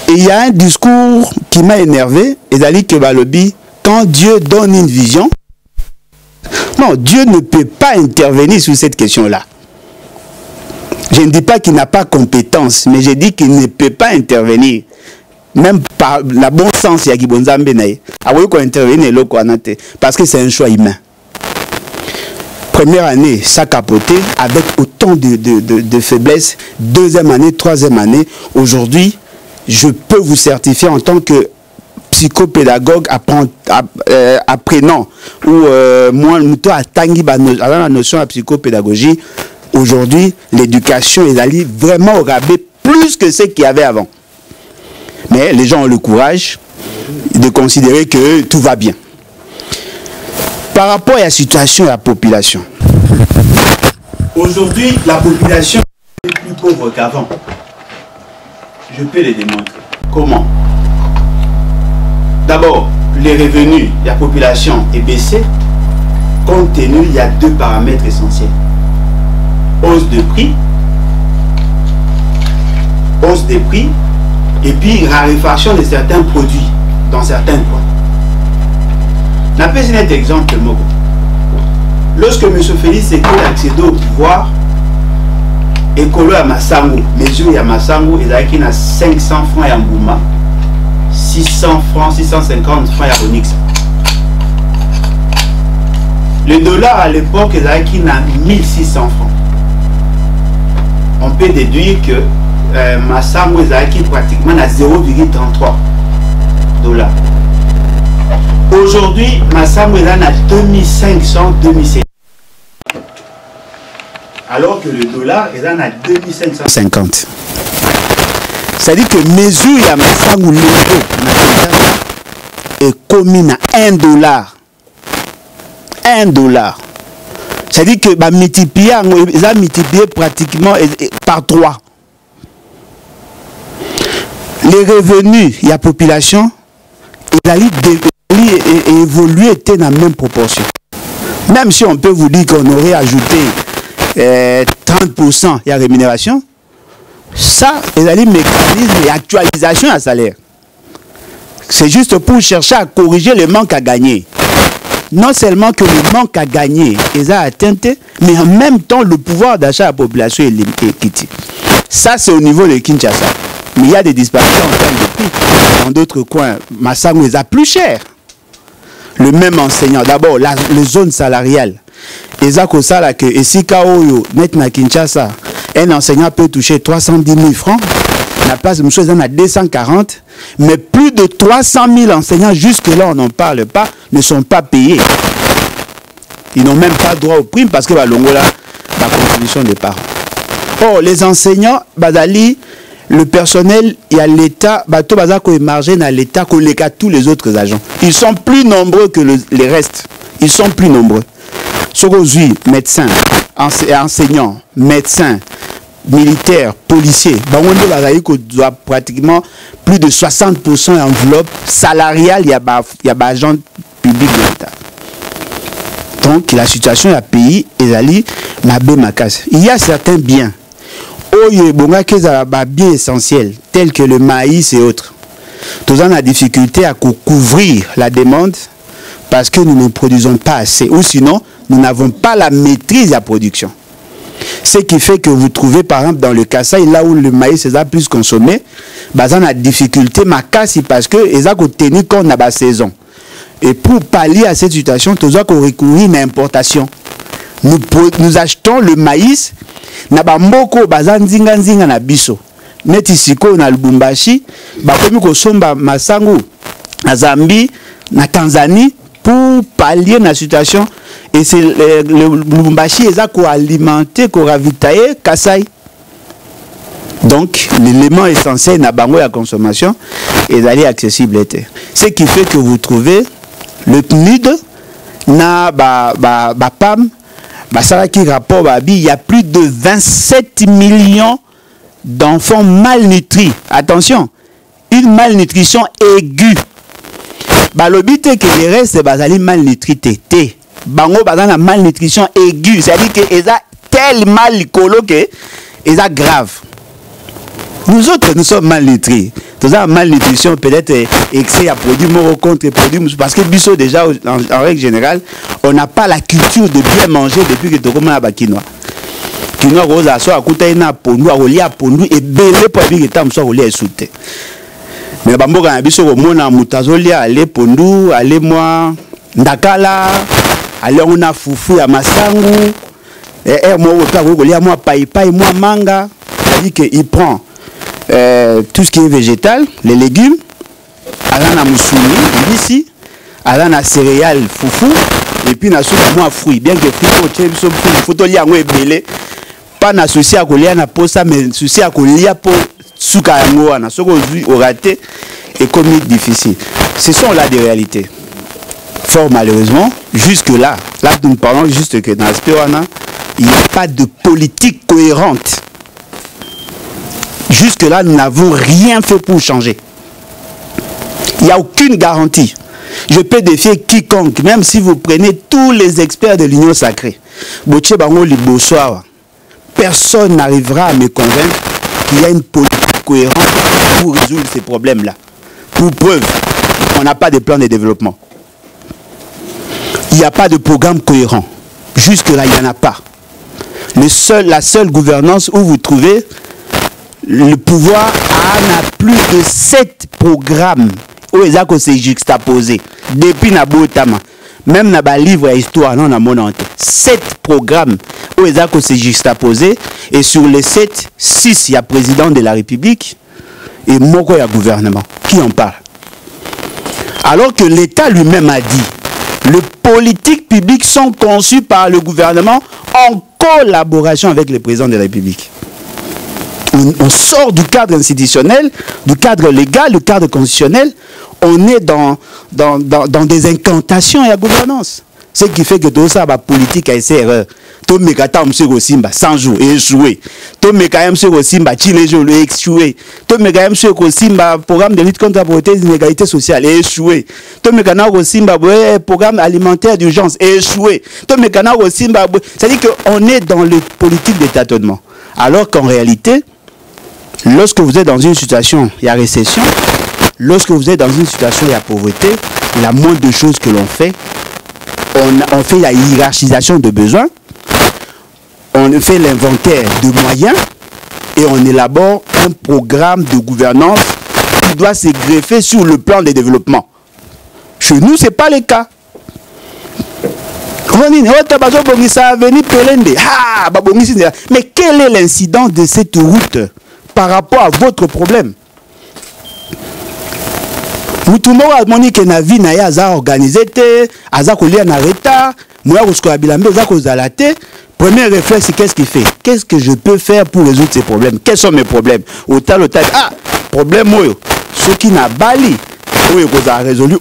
Et il y a un discours qui m'a énervé, et d'aller que Balobi, quand Dieu donne une vision, Non, Dieu ne peut pas intervenir sur cette question-là. Je ne dis pas qu'il n'a pas compétence, mais je dis qu'il ne peut pas intervenir. Même par la bon sens, il y a qui bon zambenaï. Avant qu'on intervienne, parce que c'est un choix humain. Première année, ça capoté avec autant de faiblesses. Deuxième année, troisième année. Aujourd'hui, je peux vous certifier en tant que psychopédagogue apprenant ou moi, à Tanguy, la notion de psychopédagogie. Aujourd'hui, l'éducation est allée vraiment au rabais plus que ce qu'il y avait avant. Mais les gens ont le courage de considérer que tout va bien. Par rapport à la situation de la population, aujourd'hui, la population est plus pauvre qu'avant. Je peux les démontrer. Comment? D'abord, les revenus de la population est baissé. Compte tenu, il y a deux paramètres essentiels. Hausse de prix, et puis raréfaction de certains produits dans certains coins. Je vais donner un exemple. Lorsque M. Félix Sekoué a accédé au pouvoir, écolo à Massango, mesure à Massango, il a 500 francs à Mbouma, 600 francs, 650 francs à Onyx. Le dollar à l'époque, il a 1600 francs. On peut déduire que Massango est pratiquement à 0,33 $. Aujourd'hui, Massango est à 2500, 2700. Alors que le dollar est à 2550. C'est-à-dire que mesure à Massango est commis à $1. $1. C'est-à-dire que ils ont multiplié pratiquement par 3. Les revenus, il y a population, ils allaient évoluer dans la même proportion. Même si on peut vous dire qu'on aurait ajouté 30% de rémunération, ça, ils allaient mécanisme et actualisation à salaire. C'est juste pour chercher à corriger le manque à gagner. Non seulement que le manque à gagner est atteint, mais en même temps le pouvoir d'achat de la population est quitté. Ça, c'est au niveau de Kinshasa. Mais il y a des disparités en termes de prix. Dans d'autres coins, Massango est plus cher. Le même enseignant, d'abord, les zones salariales. Et ça, que si Kaoyo, maintenant à Kinshasa, un enseignant peut toucher 310 000 francs, la place de M. Zan à 240, mais plus de 300 000 enseignants, jusque-là, on n'en parle pas, ne sont pas payés. Ils n'ont même pas droit aux primes parce que la contribution des parents. Or, les enseignants, Badali, le personnel, il y a l'État, Bato Bazako est margé dans l'État, collègue à tous les autres agents. Ils sont plus nombreux que les restes. Ils sont plus nombreux. Sokozui, médecins, enseignants, médecins, militaires, policiers, on doit pratiquement plus de 60% d'enveloppe salariale, il y a des agents publics de l'État. Donc la situation du pays est allée mabé makas. Il y a certains biens, biens essentiels, tels que le maïs et autres. Nous avons la difficulté à couvrir la demande parce que nous ne produisons pas assez, ou sinon nous n'avons pas la maîtrise de la production. Ce qui fait que vous trouvez par exemple dans le Kasaï, là où le maïs est plus consommé, on a la difficulté parce que ils ont tenu compte de la saison. Et pour pallier à cette situation, nous avons recourir à l'importation. Nous achetons le maïs, na bamboko bazanzinga nzinga na biso. Neti siko na Lubumbashi, bakomi ko somba Masango, na Zambie, na Tanzanie pour pallier la situation. Et c'est le Lubumbashi qui a alimenté, qui a ravitaillé Kasaï. Donc, l'élément essentiel na bango la consommation est d'aller accessible. Ce qui fait que vous trouvez le PNUD, na PAM, rapport, il y a plus de 27 millions d'enfants malnutris. Attention, une malnutrition aiguë. L'obité que les restes, c'est malnutris. Bango la malnutrition aiguë, c'est-à-dire qu'ils ont tellement colo que ils ont grave. Nous autres, nous sommes malnutris. Tout ça, malnutrition, peut-être excès à produits moraux contre produits. Parce que Bisso, déjà, en règle générale, on n'a pas la culture de bien manger depuis que tu commences à quinoa. Quinoa, rose à soi, à côté, il y a pondu, à rouler à pondu, et belé pour dire que tu as rouler à souter. Mais Bambo, quand Bisso, au monde, à Moutazoli, aller pondu, aller moi, Ndakala, aller on a foufou à Massangu, et moi, rouler à moi, païpaï, moi, manga. C'est-à-dire qu'il prend tout ce qui est végétal, les légumes, alana moussouni, ici, alana céréales, foufou, et puis na soupe moi fruits. Bien que fruits, faut to lier ngwe belé, pas na souci à coller na posa, mais souci à coller pour souka yango na soko au raté et comme difficile. Ce sont là des réalités. Fort malheureusement, jusque là nous parlons juste que dans l'aspect il n'y a pas de politique cohérente. Jusque-là, nous n'avons rien fait pour changer. Il n'y a aucune garantie. Je peux défier quiconque, même si vous prenez tous les experts de l'Union sacrée. Personne n'arrivera à me convaincre qu'il y a une politique cohérente pour résoudre ces problèmes-là. Pour preuve, on n'a pas de plan de développement. Il n'y a pas de programme cohérent. Jusque-là, il n'y en a pas. La seule gouvernance où vous trouvez le pouvoir a plus de 7 programmes où ils ont s'est juxtaposé depuis Nabotama. Même dans le livre d'histoire, non, dans 7 programmes où ils ont s'est juxtaposé. Et sur les 7, 6, il y a président de la République et Moko, il y a gouvernement. Qui en parle? Alors que l'État lui-même a dit, les politiques publiques sont conçues par le gouvernement en collaboration avec le président de la République. On sort du cadre institutionnel, du cadre légal, du cadre constitutionnel. On est dans des incantations et la gouvernance. Ce qui fait que tout ça, la politique a essayé erreur. Tout le monde M. Simba 100 jours et échoué. Tout le monde M. Simba Chile jours et échoué. Tout le monde M. Simba programme de lutte contre la pauvreté et l'inégalité sociale et échoué. Tout le monde Simba programme alimentaire d'urgence et échoué. Tout le monde Simba, c'est-à-dire qu'on est dans les politiques de tâtonnement. Alors qu'en réalité, lorsque vous êtes dans une situation, il y a récession. Lorsque vous êtes dans une situation, il y a pauvreté. La moindre chose que l'on fait, on fait la hiérarchisation de besoins. On fait l'inventaire de moyens. Et on élabore un programme de gouvernance qui doit se greffer sur le plan de développement. Chez nous, ce n'est pas le cas. Mais quel est l'incident de cette route par rapport à votre problème? Vous tout le monde a demandé que la vie n'a organisé, aza kolia na retard, moi kosko abilambe aza kozalate. Premier réflexe, qu'est-ce qu'il fait? Qu'est-ce que je peux faire pour résoudre ces problèmes? Quels sont mes problèmes? Autal, problème moi, ce qui n'a bali, résolu.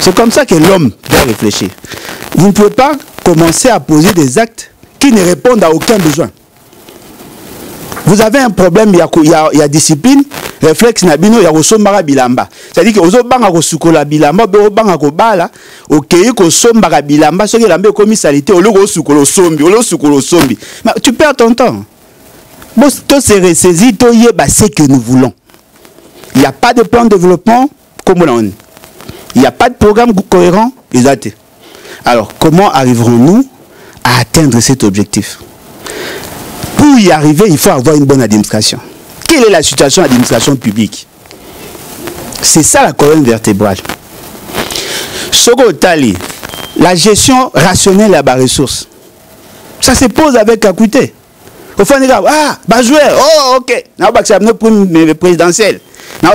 C'est comme ça que l'homme doit réfléchir. Vous ne pouvez pas commencer à poser des actes qui ne répondent à aucun besoin. Vous avez un problème, il y a discipline, réflexe nabino, il y a osombara bilamba. C'est-à-dire que ozobanga kosukola bilamba, obanga kobala, okei kosombara bilamba, ce qui est la commis salité, olo sukolo sombi. Mais tu perds ton temps. Bon, tout se ressaisit, tout y est, c'est que nous voulons. Il n'y a pas de plan de développement comme on a. Il n'y a pas de programme cohérent. Exact. Alors, comment arriverons-nous à atteindre cet objectif? Pour y arriver, il faut avoir une bonne administration. Quelle est la situation de l'administration publique? C'est ça la colonne vertébrale. Soko Tali, la gestion rationnelle de la ressource. Ça se pose avec acuité. Au fond, jouer, oh ok, nous présidentiel. Mais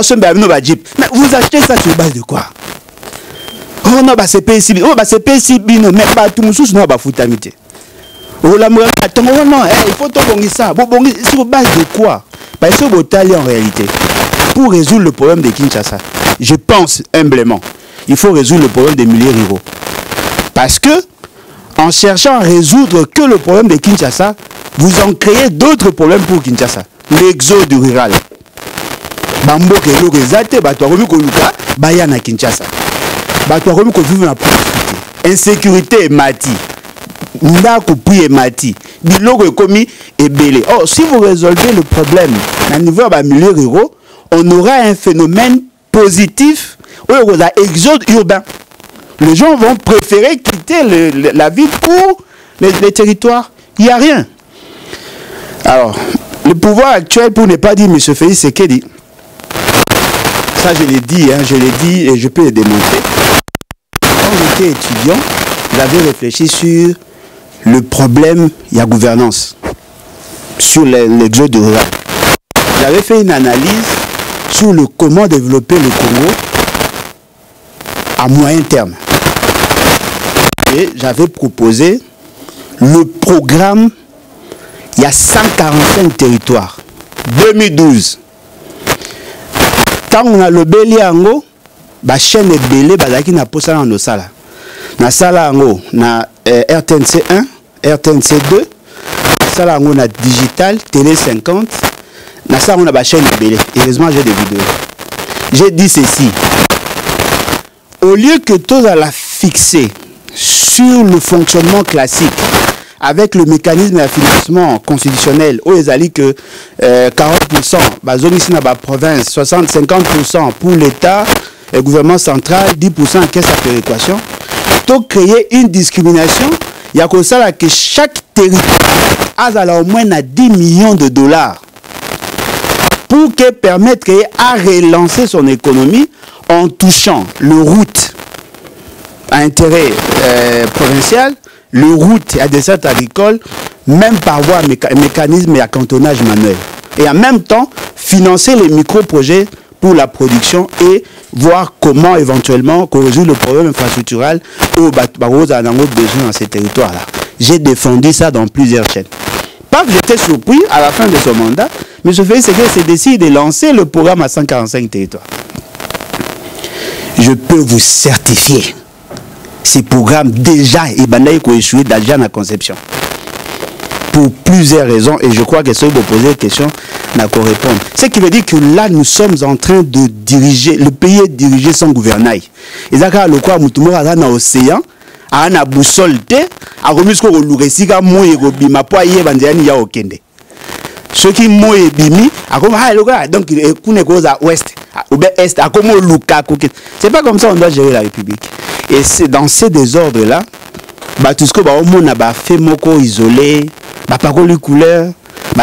vous achetez ça sur base de quoi? Oh non, c'est PSB. Oh, c'est PSB, mais pas tout le monde n'a pas foutamité. Oh non, il faut tout bongi ça. Sur base de quoi? Parce que vous en réalité, pour résoudre le problème de Kinshasa, je pense humblement, il faut résoudre le problème des milieux ruraux. Parce que, en cherchant à résoudre que le problème de Kinshasa, vous en créez d'autres problèmes pour Kinshasa. L'exode rural. Bambo ke lo rezate bato akomi koluka baya na Kinshasa. Bato akomi ko vivre na pauvreté. Insécurité mati. Ndako pri mati. biloko ekomi ebele. Or, si vous résolvez le problème à niveau de milieu rural, on aura un phénomène positif où il y a exode urbain. Les gens vont préférer quitter la ville ou les territoires. Il n'y a rien. Alors, le pouvoir actuel, pour ne pas dire M. Félix Tshisekedi, ça je l'ai dit, hein, et je peux le démontrer. Quand j'étais étudiant, j'avais réfléchi sur le problème de la gouvernance, sur l'exode rural. J'avais fait une analyse sur le comment développer le Congo à moyen terme. Et j'avais proposé le programme, il y a 145 territoires, 2012. Quand on a le Béliango, la chaîne est belée, bazaki na posa na sala. Na sala ngo na RTNC 1, RTNC 2, sala ngo na digital, télé 50, na sala ngo na chaîne est belée. Heureusement j'ai des vidéos. J'ai dit ceci. Au lieu que tout à la fixer sur le fonctionnement classique, avec le mécanisme de financement constitutionnel, où ils allaient que 40%, ici dans la province, 60-50% pour l'État, le gouvernement central, 10% en caisse à péréquation, pour créer une discrimination, il y a comme ça que chaque territoire a au moins 10 millions de dollars pour permettre à relancer son économie en touchant le route à intérêt provincial, le route à des sites agricoles, même par voie mécanisme et à cantonnage manuel. Et en même temps, financer les micro-projets pour la production et voir comment éventuellement résoudre le problème infrastructural au Barroso a besoin dans ces territoires-là. J'ai défendu ça dans plusieurs chaînes. Pas que j'étais surpris à la fin de son mandat, mais je fais c'est que c'est décidé de lancer le programme à 145 territoires. Je peux vous certifier ces programmes déjà échoué déjà dans la conception. Pour plusieurs raisons, et je crois que si vous posez des questions, n'a qu'à répondre. Ce qui veut dire que là, nous sommes en train de diriger, le pays est dirigé sans gouvernail. Et ça, le quoi, nous sommes dans l'océan, à la boussole, à remis ce qu'on a mouillé, ma poignée, bandiani, ya okende. Ceux qui mouillent bimi, à comme donc il est à ouest, ou bien est, à comme Luka. C'est pas comme ça on doit gérer la République. Et c'est dans ces désordres-là, tout ce que on a fait moko isolé, pas de couleur,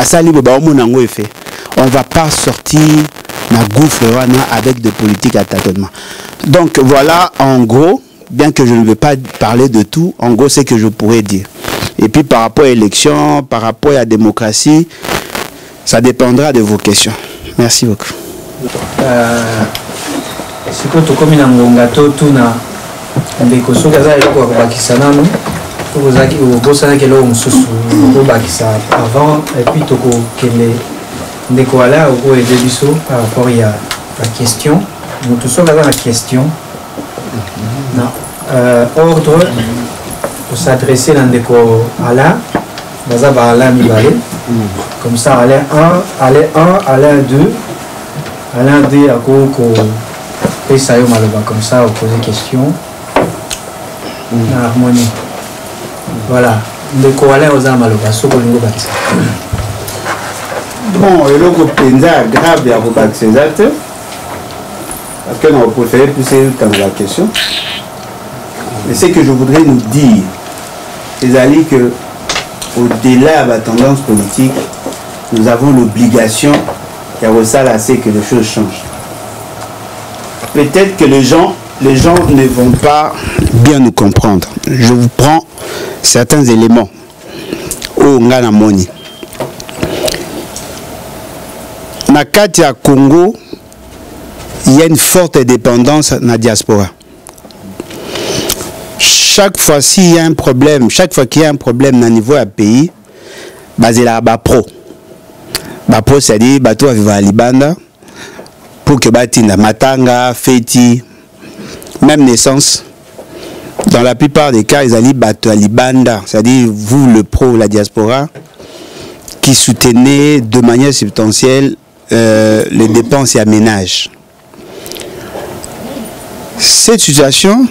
sali on effet. On va pas sortir na gouffre avec des politiques à tâtonnement. Donc voilà en gros, bien que je ne vais pas parler de tout, en gros c'est que je pourrais dire. Et puis par rapport à l'élection, par rapport à la démocratie, ça dépendra de vos questions. Merci beaucoup. C'est quoi tout comme une angongato tout na ndeko soka za eloko ya kobakisa nano tokozaki obosana keloko mosusu okobakisa avant et puis tokokende ndeko ala okoyede biso par rapport ya la question moto soka za na question na ordre pour s'adresser na ndeko ala baza ba ala mibale comme ça aller 1 aller 1 aller 2 aller 2 akoko pesa yo maloba comme ça au poser question na harmonie. Voilà. Ndeko ala oza maloba soko lingo bakisa. Bon, et l'autre penza grave à vous bakisa exact. Parce que nous préférons pousser dans la question. Mais ce que je voudrais nous dire, c'est que au-delà de la tendance politique, nous avons l'obligation qu'à Rossala c'est que les choses changent. Peut-être que les gens ne vont pas bien nous comprendre. Je vous prends certains éléments. Au Ngana Moni. Na kati ya Congo, il y a une forte dépendance dans la diaspora. Chaque fois qu'il y a un problème, chaque fois qu'il y a un problème dans le niveau du pays, basé là pro. Pro c'est-à-dire bateau vivre à Libanda pour que batinda matanga, feti, même naissance. Dans la plupart des cas, ils allaient bateau à Libanda, c'est-à-dire vous le pro, la diaspora, qui soutenez de manière substantielle les dépenses et aménages. Cette situation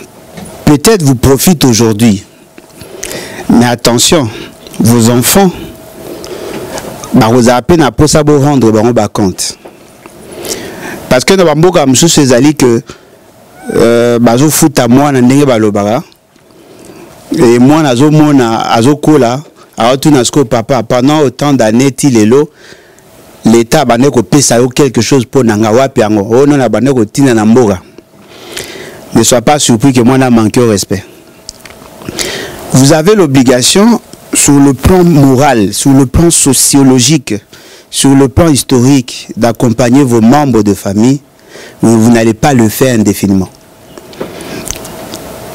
peut-être vous profite aujourd'hui, mais attention, vos enfants, vous avez peine à rendre ba compte. Parce que dans Bamboka, monsieur Césali que bazo foot à moi na ndenge balobara et moi nazo mona azokola aotuna sko papa pendant autant d'années tilelo l'état bande ko pesa yo quelque chose pour nanga wapi yango o non na bande ko tina na mboka. Ne sois pas surpris que moi n'a manqué au respect. Vous avez l'obligation sur le plan moral, sur le plan sociologique, sur le plan historique d'accompagner vos membres de famille. Vous n'allez pas le faire indéfiniment.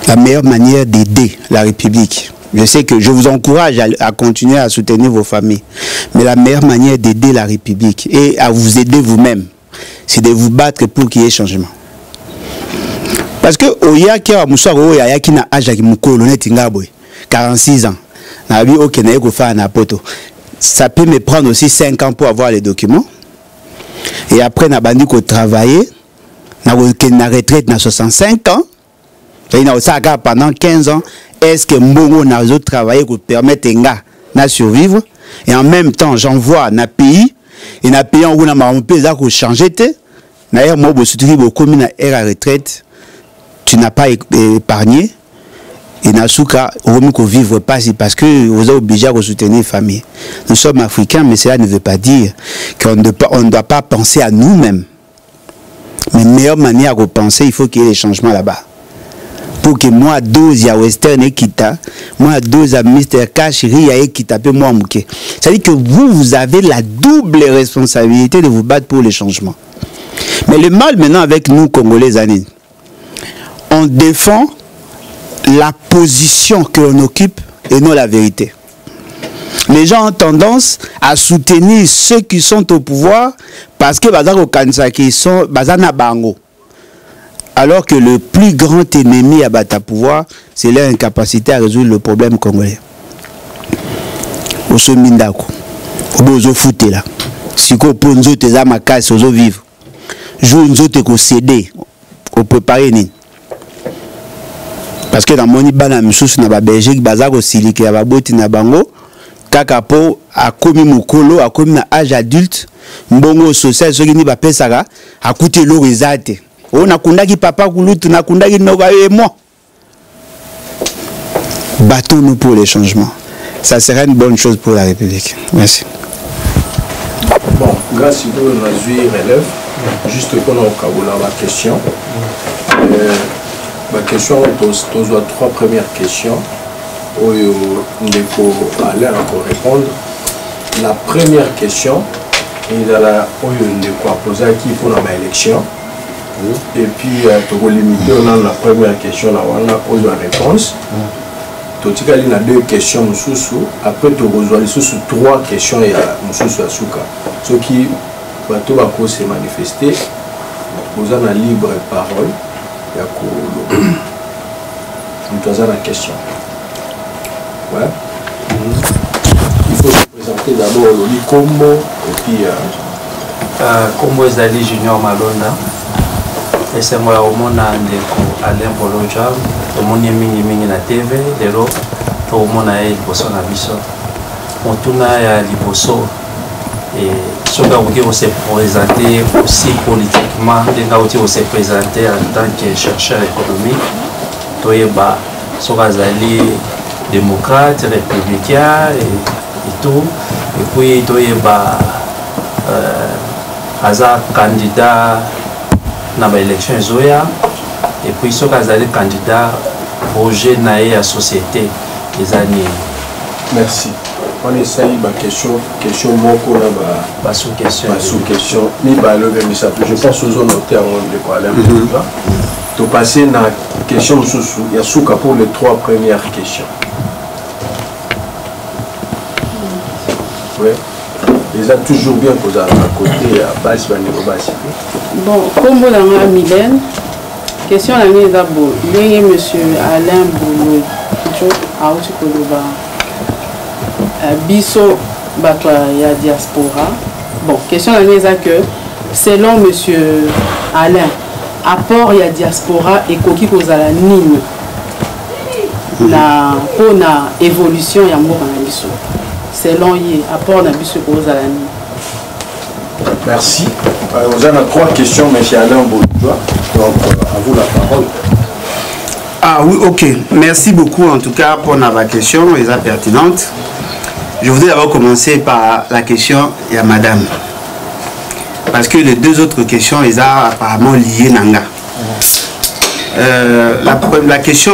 La meilleure manière d'aider la République, je sais que je vous encourage à continuer à soutenir vos familles, mais la meilleure manière d'aider la République et à vous aider vous-même, c'est de vous battre pour qu'il y ait changement. Parce que Oya qui a Moussa Oya qui n'a âge qui mukolo net ngabwe 46 ans. Na bi OK na ko faire na poto. Ça peut me prendre aussi 5 ans pour avoir les documents. Et après na bandi ko travailler na retraite na 65 ans. Et na ça pendant 15 ans, est-ce que mbongo na zo travailler pour permettre nga na survivre et en même temps j'envoie na pays et na pays on na ma pesa ko changer té. Na hier mo bo sutri bo komi na era retraite. Tu n'as pas épargné et Nasuka ne vivre pas parce que vous êtes obligé à soutenir les familles. Nous sommes africains, mais cela ne veut pas dire qu'on ne doit pas penser à nous-mêmes. Mais meilleure manière de penser, il faut qu'il y ait des changements là-bas. Pour que moi, 12 à Western et Kita, moi, 12 à Mr. Cash, Ria et Kita, peu moi, Mouké. C'est-à-dire que vous avez la double responsabilité de vous battre pour les changements. Mais le mal maintenant avec nous, Congolais, Anine, on défend la position que l'on occupe et non la vérité. Les gens ont tendance à soutenir ceux qui sont au pouvoir parce que ils sont bango. Alors que le plus grand ennemi à battre pouvoir, c'est leur incapacité à résoudre le problème congolais. Oso mindako, ozo fouté là. Si ko ponzo te za makasi ozo vivre. Jour nzo te ko céder, ko préparer ni. Parce que dans mon ibana misusu na ba Belgique bazako silike ya baboti na bango kaka po akomi mukolo akomi na âge adulte mbongo social soki ni ba pesaka akute lo rezate o nakundaki papa kulutu nakundaki noka et moi battons-nous pour les changements. Ça serait une bonne chose pour la République. Merci. Bon, grâce à vous, Nazui relève juste pour nous la question. Ma question, on a 3 premières questions. Il faut aller encore répondre. La première question, il y a poser qui pour l'élection. Et puis, on va limiter la première question, on a la réponse. Il y a 2 questions, après on a 3 questions et Moussoussou Asuka. Ce qui va se manifester, vous avez la libre parole. Nous avons la question. Ouais. Il faut se présenter d'abord le Kombo et puis Kombo Ezali Junior Malonda. Et c'est moi au monde Alain Boloja, au monde mingi na TV, lelo au monde à Liboso na biso. On tourne à Liboso et ce que vous se présenter aussi politiquement, vous se présenter en tant que chercheur économique. Toyeba Sorazali démocrate, républicain et tout. Et puis Toyeba Aza candidat dans l'élection Zoya. Et puis Sorazali candidat projet naé à société des années. Merci. On essaye ma question moko là sous question. Ni ba le je pense aux zones notaires de quoi là. Tu passer dans la question sous il y a souka pour les 3 premières questions. Oui. Ils ont toujours bien posé à côté à base bon, comme on a Mylène, question la mise à bout. Monsieur Alain Boulou, a aussi Koloba. Bisso Batoya diaspora. Bon, question la mise à que selon monsieur Alain, apport ya diaspora et koki kozala nini. na pour na évolution ya mboka na biso selon ye apport na biso ko za nini. Merci. Vous avez 3 questions, M. Alain Bourgeois. Donc, à vous la parole. Ah oui, ok. Merci beaucoup en tout cas pour ma question, elle est pertinente. Je voudrais d'abord commencer par la question de madame. Parce que les 2 autres questions, elles sont apparemment liées nanga. La question,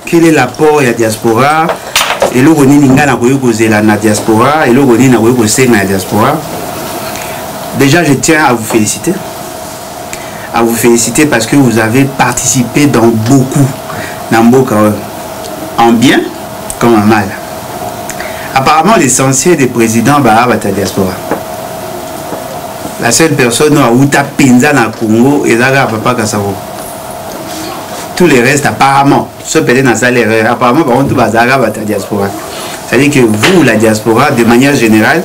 quel est l'apport de la diaspora? Et le roni ninga na koyo kozela na diaspora et le roni na koyo kosenga na diaspora. Déjà, je tiens à vous féliciter. À vous féliciter parce que vous avez participé dans beaucoup d'amboka, en bien comme en mal. Apparemment, l'essentiel des présidents va la diaspora. La seule personne où tu as pinza dans le Congo est Papa Kassavo. Tous les restes, apparemment, ce peut-être dans ça l'erreur, apparemment, par contre, tout va la diaspora. C'est-à-dire que vous, la diaspora, de manière générale,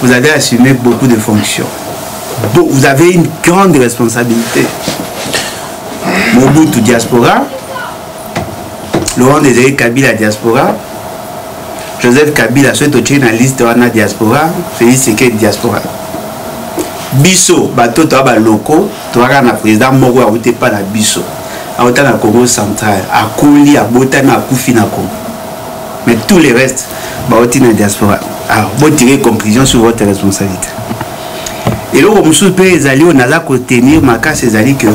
vous avez assumé beaucoup de fonctions. Vous avez une grande responsabilité. Mobutu diaspora, Laurent Désiré Kabila diaspora, Joseph Kabila soit au na liste wana diaspora, Félix Tshisekedi diaspora. Biso bato to ba loko, to na président moko a outé pas na biso. A outé na Congo central, a Koli a bota na Kufi na Congo. Mais tous les restes ba outé na diaspora. Alors, vous tirez conclusion sur votre responsabilité. Et là, comme je peux aller, on a tenir ma casse, c'est que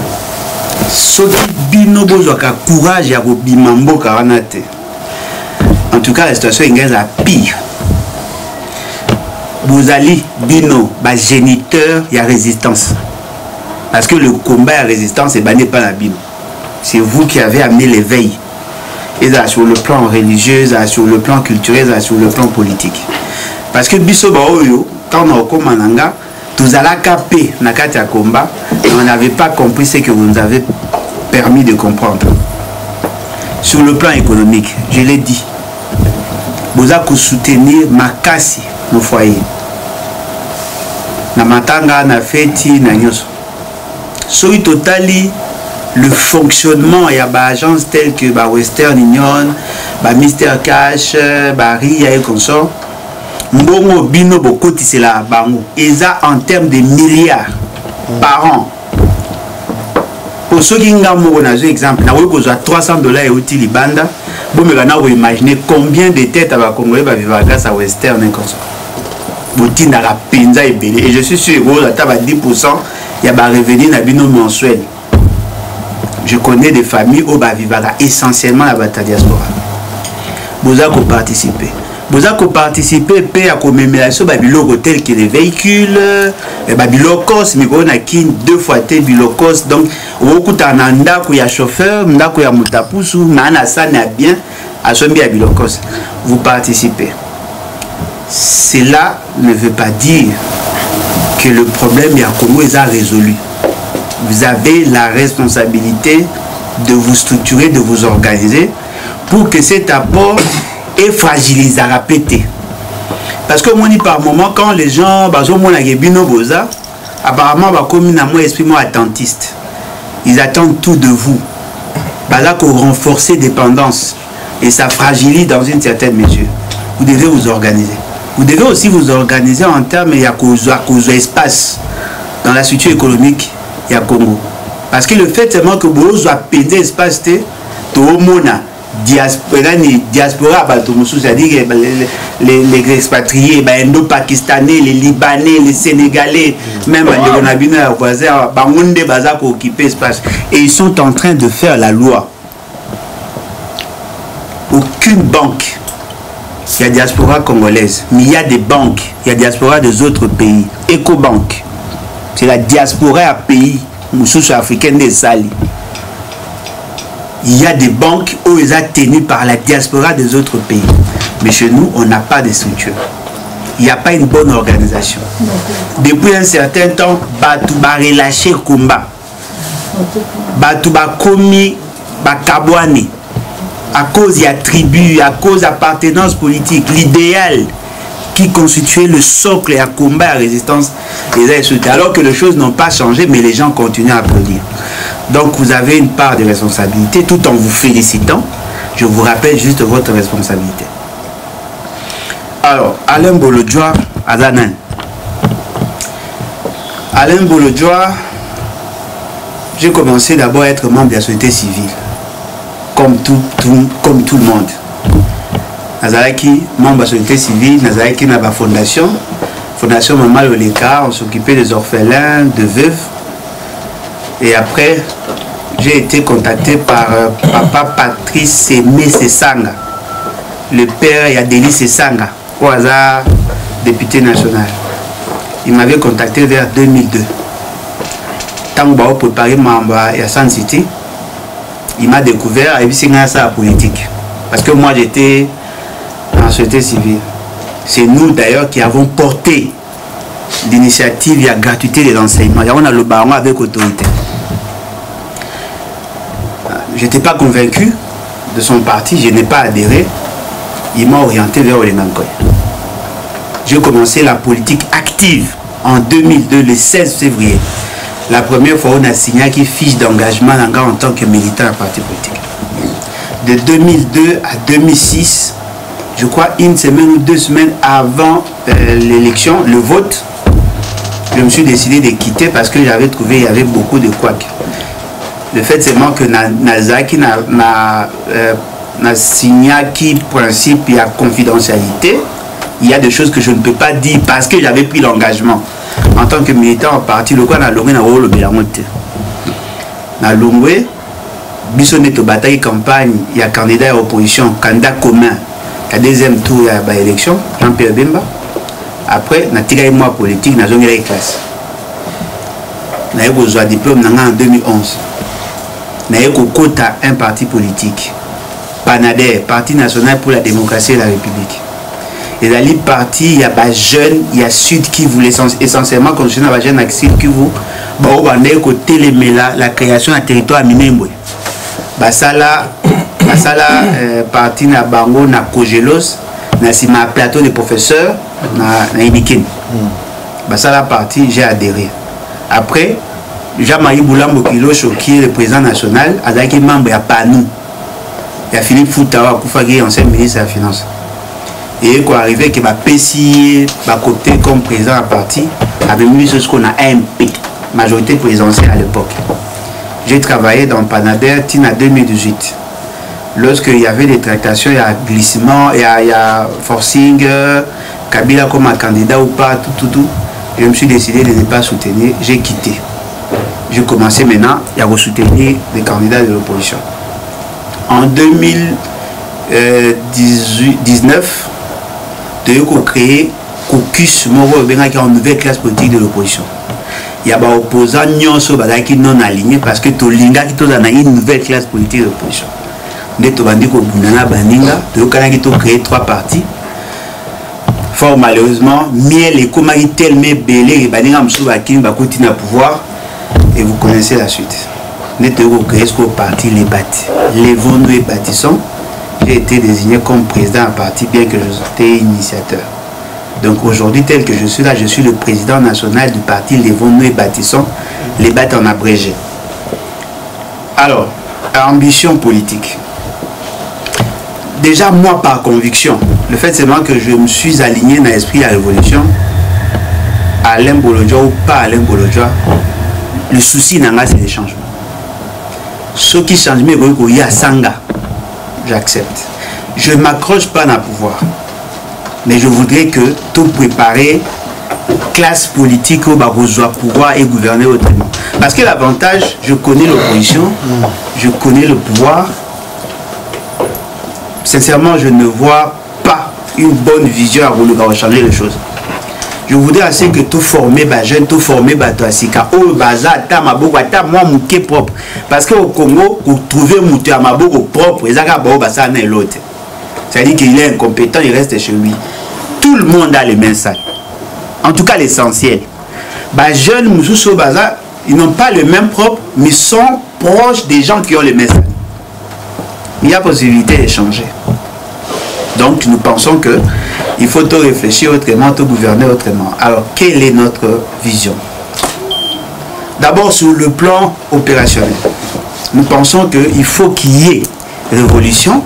ce qui bino bozoka courage à bimambo karanate. En tout cas, la situation est la pire. Vous allez bino ba géniteur, il y a résistance. Parce que le combat à résistance n'est pas la bino. C'est vous qui avez amené l'éveil. Et là, sur le plan religieux, sur le plan culturel, sur le plan politique. Parce que biso baoyo, quand on a commandanga, tous à la capé nakati combat, et on n'avait pas compris ce que vous nous avez permis de comprendre. Sur le plan économique, je l'ai dit, vous avez soutenir makasi nos foyers. Na matanga, na feti, na nyoso. Sur totali le fonctionnement, il y a des agences telles que Western Union, Mister Cash, RIA et consorts. Mbongo bino bokoti c'est la bango. Et ça en termes de milliards par an. Pour ceux qui ont un exemple, na besoin $300 et outil libanda. Vous me imaginez combien de têtes à Congolais va vivre grâce à Western et consorts. Botina la pinza et belé. Et je suis sûr que la table à 10%, il y a des revenus na bino mensuel. Je connais des familles où va vivre essentiellement la bataille diaspora. Vous avez participé. Vous avez participé à la commémoration de tel que les véhicules, Bilokos, mais on a 2 fois tel Bilokos. Donc, il y a chauffeur, il y a moutapusu, il y a bien, à Bilokos. Vous participez. Cela ne veut pas dire que le problème est à Congo est résolu. Vous avez la responsabilité de vous structurer, de vous organiser pour que cet apport est fragilisé, répété. Parce que moi, par moment, quand les gens, apparemment, comme un esprit attentiste, ils attendent tout de vous. Qu'on renforcer dépendance et ça fragilise dans une certaine mesure. Vous devez vous organiser. Vous devez aussi vous organiser en termes de espace dans la structure économique. Il y a Congo. Parce que le fait seulement que vous avez pété l'espace, tout le monde diaspora, c'est-à-dire les expatriés, les Indo-Pakistanais, les Libanais, les Sénégalais, même les voisins, ils ont occupé l'espace. Et ils sont en train de faire la loi. Aucune banque, il y a diaspora congolaise, mais il y a des banques, il y a diaspora des autres pays. Ecobank. C'est la diaspora à pays africaine des Sali. Il y a des banques où ils sont tenus par la diaspora des autres pays. Mais chez nous, on n'a pas de structure. Il n'y a pas une bonne organisation. Depuis un certain temps, Batouba relâché combat. Batouba commis Bakabouane. À cause de la tribu, à cause d'appartenance politique, l'idéal qui constituait le socle et à combat à résistance les uns et ceux. Alors que les choses n'ont pas changé, mais les gens continuent à applaudir. Donc vous avez une part de responsabilité tout en vous félicitant. Je vous rappelle juste votre responsabilité. Alors, Alain Bolodjoa, Adanan. Alain Bolodjoa, j'ai commencé d'abord à être membre de la société civile, comme tout le monde. Nazaraki, membre de la société civile, Nazaraki n'a pas fondation Maman Loleka, on s'occupait des orphelins, de veuves. Et après, j'ai été contacté par papa Patrice Sémé Sessanga, le père Yadeli Sessanga, au hasard député national. Il m'avait contacté vers 2002. Tant que je préparais ma San City, il m'a découvert et il s'est ça à la politique. Parce que moi j'étais en société civile. C'est nous d'ailleurs qui avons porté l'initiative à gratuité des enseignements. On a le baron avec autorité. Je n'étais pas convaincu de son parti, je n'ai pas adhéré. Il m'a orienté vers Olenankoy. J'ai commencé la politique active en 2002, le 16 février. La première fois on a signé une fiche d'engagement en tant que militant à parti politique. De 2002 à 2006, je crois une semaine ou 2 semaines avant l'élection, le vote, je me suis décidé de quitter parce que j'avais trouvé qu'il y avait beaucoup de couacs. Le fait seulement que Nazaki n'a signé qui principe et à confidentialité, il y a des choses que je ne peux pas dire parce que j'avais pris l'engagement. En tant que militant en parti, le quoi n'a longé n'a pas le bélamote. N'a longé, Bissonnet au bataille campagne, il y a candidat à l'opposition, candidat commun. La deuxième tour, il y a l'élection, Jean-Pierre Bemba. Après, na tiré moi politique, na zone la classe. Na eu besoin de diplôme en 2011. Na eu quota un parti politique. Panader, Parti national pour la démocratie et la République. Et dans les partis, il y a des jeunes, il y a Sud qui voulaient essentiellement construire des jeunes avec Sud qui voulaient. Bon, on a côté la création d'un territoire à Minembwe. Basala parti na bango na Kogelos na sima plateau de professeurs na Inikin. Basala parti j'ai adhéré. Après Jean-Marie Boulambo Kilocho qui est le président national avec membre ya PANU. Il y a Philippe Foutawa Koufagé ancien ministre de la finance. Et quoi arrivé que ma PCI va côté comme président à parti avec mis ce qu'on a AMP majorité présidentielle à l'époque. J'ai travaillé dans Panader Tina 2018. Lorsqu'il y avait des tractations, il y a glissement, il y a forcing, Kabila comme un candidat ou pas, tout. Je me suis décidé de ne pas soutenir, j'ai quitté. J'ai commencé maintenant à soutenir les candidats de l'opposition. En 2019, de créer caucus qui en nouvelle classe politique de l'opposition. Il y a des opposants qui non alignés parce que Tolinga qui est une nouvelle classe politique de l'opposition. Nous avons créé 3 partis. Fort malheureusement, miel et comment il tellement belé et pouvoir et vous connaissez la suite. Nous avons créé ce parti les bâtis. Les Vondou et bâtissons. J'ai été désigné comme président à parti bien que je sois initiateur. Donc aujourd'hui, tel que je suis là, je suis le président national du parti Les Vondou et bâtissons. Les bâtis en abrégé. Alors, ambition politique. Déjà, moi, par conviction, le fait seulement que je me suis aligné dans l'esprit de la révolution, Alain Bolodjoa ou pas Alain Bolodjoa, le souci n'a pas c'est les changements. Ceux qui changent, mais il y a Sanga, j'accepte. Je ne m'accroche pas dans le pouvoir, mais je voudrais que tout préparer, classe politique au pouvoir et gouverner autrement. Parce que l'avantage, je connais l'opposition, je connais le pouvoir. Sincèrement, je ne vois pas une bonne vision à vouloir changer les choses. Je voudrais assez que tout former les jeunes, tout former les toasika. Oh, baza, ta maboko, ta moi mouké propre. Parce qu'au Congo, vous trouvez mouté à maboko propre, et ça va n'est l'autre. C'est-à-dire qu'il est incompétent, il reste chez lui. Tout le monde a les mêmes sacs. En tout cas, l'essentiel. Les jeunes moussousou baza, ils n'ont pas le même propre, mais sont proches des gens qui ont les mêmes sacs. Il y a possibilité d'échanger. Donc nous pensons qu'il faut tout réfléchir autrement, tout gouverner autrement. Alors quelle est notre vision? D'abord sur le plan opérationnel. Nous pensons qu'il faut qu'il y ait révolution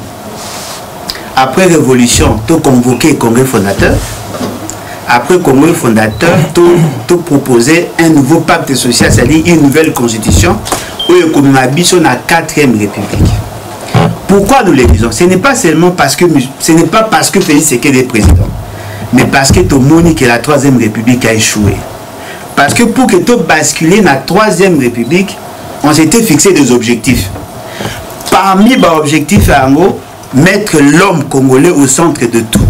après révolution, tu as convoqué le congrès fondateur. Après le congrès fondateur, tu as proposé un nouveau pacte social, c'est-à-dire une nouvelle constitution, où il y a la 4e République. Pourquoi nous le disons? Ce n'est pas seulement parce que Félix Tshisekedi est président, mais parce que tout le monde que la 3e République a échoué. Parce que pour que tu bascules dans la 3e République, on s'était fixé des objectifs. Parmi les objectifs, mettre l'homme congolais au centre de tout.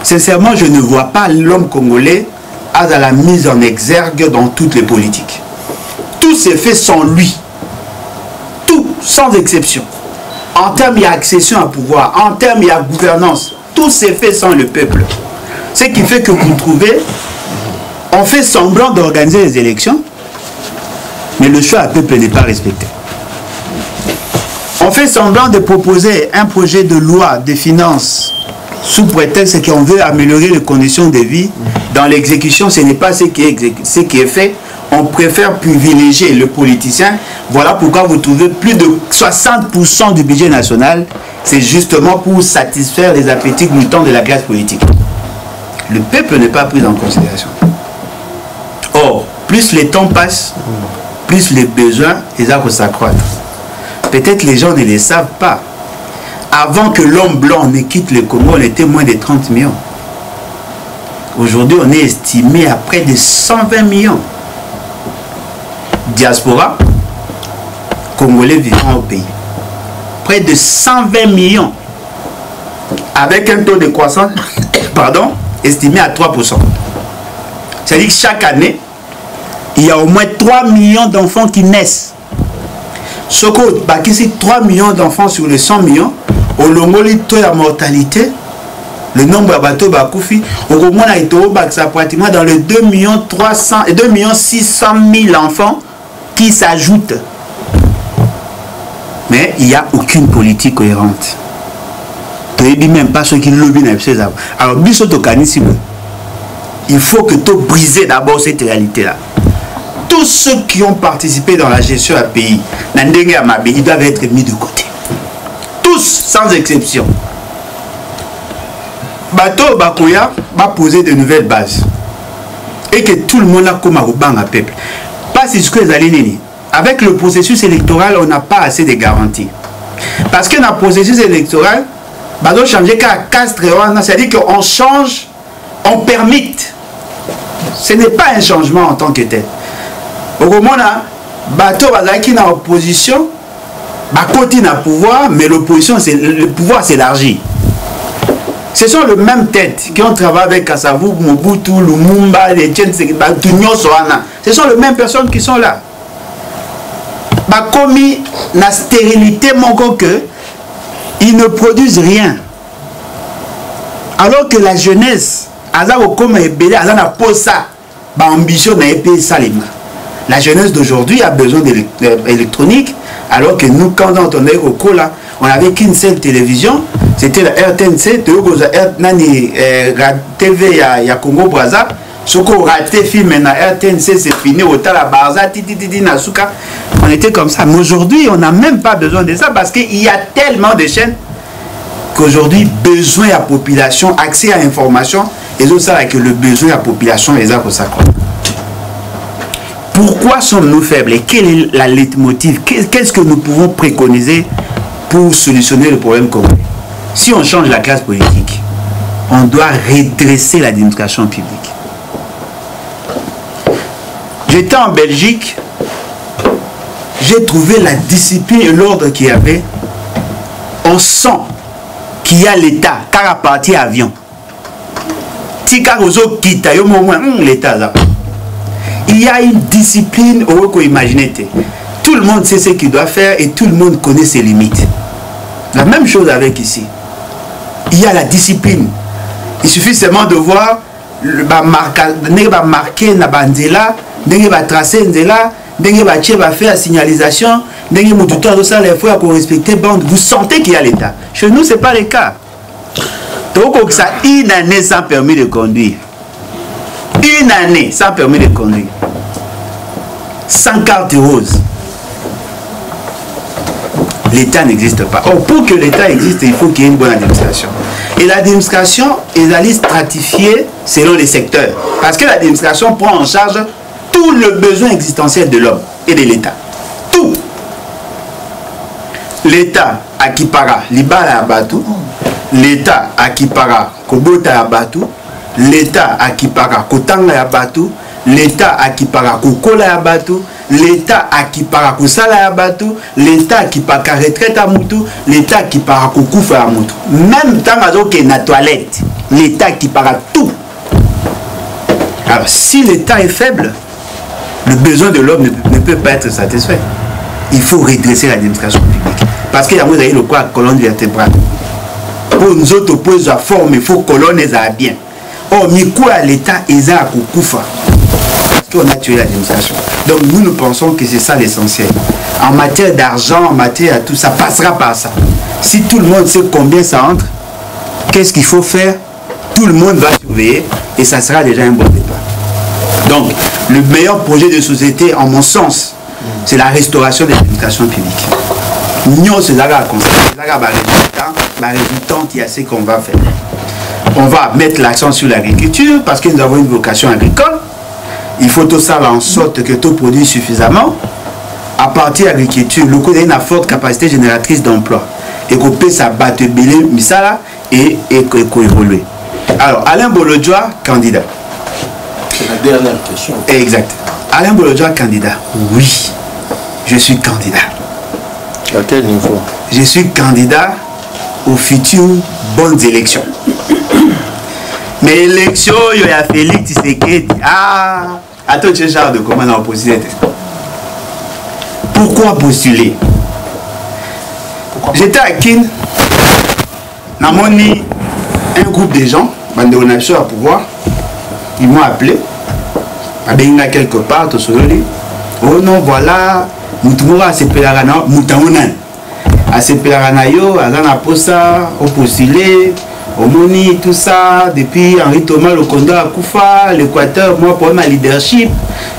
Sincèrement, je ne vois pas l'homme congolais à la mise en exergue dans toutes les politiques. Tout s'est fait sans lui. Tout, sans exception. En termes d'accession à pouvoir, en termes de gouvernance, tout s'est fait sans le peuple. Ce qui fait que vous trouvez, on fait semblant d'organiser les élections, mais le choix du peuple n'est pas respecté. On fait semblant de proposer un projet de loi de finances sous prétexte qu'on veut améliorer les conditions de vie. Dans l'exécution, ce n'est pas ce qui est fait. On préfère privilégier le politicien. Voilà pourquoi vous trouvez plus de 60% du budget national. C'est justement pour satisfaire les appétits glutants de la classe politique. Le peuple n'est pas pris en considération. Or, plus le temps passe, plus les besoins s'accroître. Peut-être les gens ne le savent pas. Avant que l'homme blanc ne quitte le Congo, on était moins de 30 millions. Aujourd'hui, on est estimé à près de 120 millions. Diaspora, Congolais vivant au pays. Près de 120 millions. Avec un taux de croissance, estimé à 3%. C'est-à-dire que chaque année, il y a au moins 3 millions d'enfants qui naissent. Ce que, ici, 3 millions d'enfants sur les 100 millions, au Longoli, taux de mortalité, le nombre de bateaux bakoufi, au moins, ça pratiquement dans les 2 600 000 enfants qui s'ajoutent. Mais il n'y a aucune politique cohérente. Tu ne dis même pas ceux qui lobbyent. Alors, il faut que tu brises d'abord cette réalité-là. Tous ceux qui ont participé dans la gestion du pays, ils doivent être mis de côté. Tous, sans exception. Bateau Bakoya va poser de nouvelles bases. Et que tout le monde a comme un peuple. Pas si ce que les alignés. Avec le processus électoral, on n'a pas assez de garanties. Parce que dans le processus électoral, on doit changer qu'à 4 ans, c'est-à-dire qu'on change, on permite. Ce n'est pas un changement en tant que tel. Au moment là, bateau qui est en opposition, côté dans le pouvoir, mais l'opposition, le pouvoir s'élargit. Ce sont les mêmes têtes qui ont travaillé avec Kassavou, Mobutu, Lumumba, les ce sont les mêmes personnes qui sont là. Commis la stérilité, ils ne produisent rien. Alors que la jeunesse, la jeunesse d'aujourd'hui a besoin d'électronique, alors que nous, quand on est au Cola, on n'avait qu'une seule télévision, c'était la RTNC, TV à Congo Brazza. Ce qu'on raté film na RTNC, c'est fini, au Tala Barza, Nasuka. On était comme ça. Mais aujourd'hui, on n'a même pas besoin de ça parce qu'il y a tellement de chaînes qu'aujourd'hui, besoin à la population, accès à l'information, et c'est ça que le besoin à la population les a consacrés. Pourquoi sommes-nous faibles et quel est la leitmotiv? Qu'est-ce que nous pouvons préconiser pour solutionner le problème congolais? Si on change la classe politique, on doit redresser l'administration publique. J'étais en Belgique, j'ai trouvé la discipline et l'ordre qu'il y avait. On sent qu'il y a l'État, car à partir avion. L'État là. Il y a une discipline au qu'on imagine. Tout le monde sait ce qu'il doit faire et tout le monde connaît ses limites. La même chose avec ici. Il y a la discipline. Il suffit seulement de voir le marqué na bandela, va tracer ndela, va faire la signalisation, faut respecter bande. Vous sentez qu'il y a l'État. Chez nous, ce n'est pas le cas. Donc, ça, une année sans permis de conduire. Une année sans permis de conduire. Sans carte rose. l'État n'existe pas. Or, pour que l'État existe, il faut qu'il y ait une bonne administration. Et l'administration est stratifiée selon les secteurs. Parce que l'administration prend en charge tout le besoin existentiel de l'homme et de l'État. Tout. L'État akipara libala abatu, l'État akipara kobota abatu, l'État akipara kotanga abatu, l'État akipara kokola abatu, l'État akipara kosala abatu, l'État akipara retraite à mutu, l'État akipara kokufa à mutu. Même tant que na toilette, l'État akipara tout. Alors si l'État est faible, le besoin de l'homme ne peut pas être satisfait. Il faut redresser l'administration publique. Parce qu'il y a le quoi colonne vertébrale. Pour nous autres, pour la forme, il faut colonne bien. Or, Mikou à l'État, ils ont Koufa. Parce qu'on a tué l'administration. Donc, nous pensons que c'est ça l'essentiel. En matière d'argent, en matière de tout, ça passera par ça. Si tout le monde sait combien ça entre, qu'est-ce qu'il faut faire? Tout le monde va surveiller et ça sera déjà un bon départ. Donc, le meilleur projet de société, en mon sens, c'est la restauration de l'administration publique. Nous, c'est là qu'on il y a ce qu'on va faire. On va mettre l'accent sur l'agriculture parce que nous avons une vocation agricole. Il faut tout ça en sorte que tout produit suffisamment. À partir de l'agriculture, le côté a une forte capacité génératrice d'emploi. Et qu'on peut s'abattre misala et évoluer. Alors, Alain Bolodjoa, candidat. C'est la dernière question. Exact. Alain Bolodjoa, candidat. Oui, je suis candidat. À quel niveau? Je suis candidat aux futures bonnes élections. Mais élections, il y a Félix Tshisekedi. Ah, attends, tu es genre de comment on postule. Pourquoi postuler? J'étais à Kin, Namoni, un groupe de gens, on a à pouvoir, ils m'ont appelé, il y a quelque part, oh non, voilà, Moutoumora, c'est Pelarana, Moutaounan. À ces Pelaranayo, à Zana Posa, au postulé, au Moni, tout ça, depuis Henri Thomas, le Kondo à Koufa, l'Équateur, moi pour ma leadership,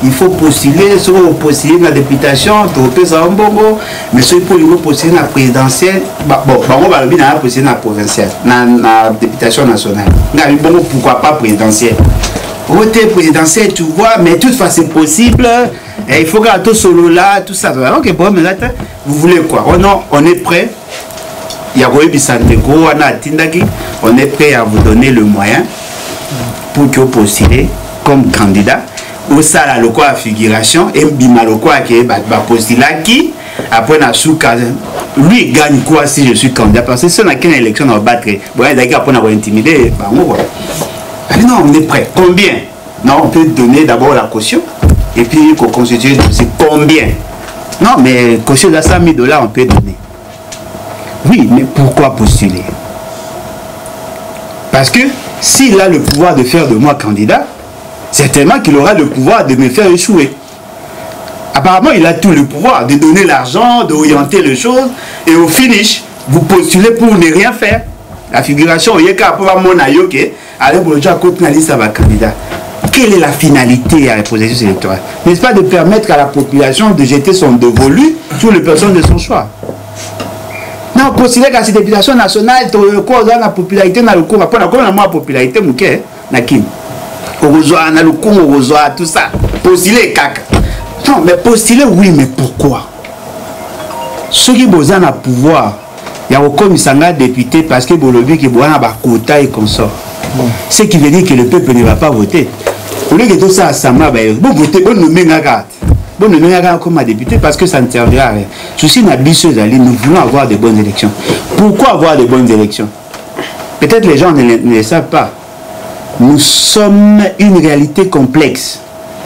il faut postuler, soit postuler la députation, tu ça en bongo, mais soit pour postuler la présidentielle, bon, on va bien postuler la provinciale, la députation nationale. Bon, pourquoi pas présidentielle? Voter présidentielle, tu vois, mais toutefois c'est possible. Et il faut garder tout solo là, tout ça. Ok, bon, mais là, vous voulez quoi? Oh non, on est prêt. Il y a on est prêt à vous donner le moyen pour que vous postulez comme candidat. Ou ça, là, le quoi, figuration, et bima le quoi, qui est postulé qui, après, lui gagne quoi si je suis candidat? Parce que si on a qu'une élection, on va battre. Bon, d'accord, après, on va intimider. Non, on est prêt. Combien? Non, on peut donner d'abord la caution. Et puis, qu'on constitue, c'est combien? Non, mais caution de 100 000 $, on peut donner. Oui, mais pourquoi postuler? Parce que s'il a le pouvoir de faire de moi candidat, certainement qu'il aura le pouvoir de me faire échouer. Apparemment, il a tout le pouvoir de donner l'argent, d'orienter les choses, et au finish, vous postulez pour ne rien faire. La figuration, il y a mon ayoke, alors vous avez un liste à candidat. Quelle est la finalité à la processus électoral? N'est-ce pas de permettre à la population de jeter son dévolu sur les personnes de son choix? Non, considère que cette députation nationale, la popularité dans le cours, après, on a moins de popularité, tout ça. Postuler, caca. Non, mais postuler, oui, mais pourquoi? Ceux qui ont besoin de pouvoir, il y a aucun député parce que Bolobi qui a un quota et consort. Ce qui veut dire que le peuple ne va pas voter. Au lieu de tout ça, bon voter, bon nommer comme député parce que ça ne servira à rien. Je suis ambitieux, nous voulons avoir de bonnes élections. Pourquoi avoir de bonnes élections? Peut-être les gens ne le savent pas. Nous sommes une réalité complexe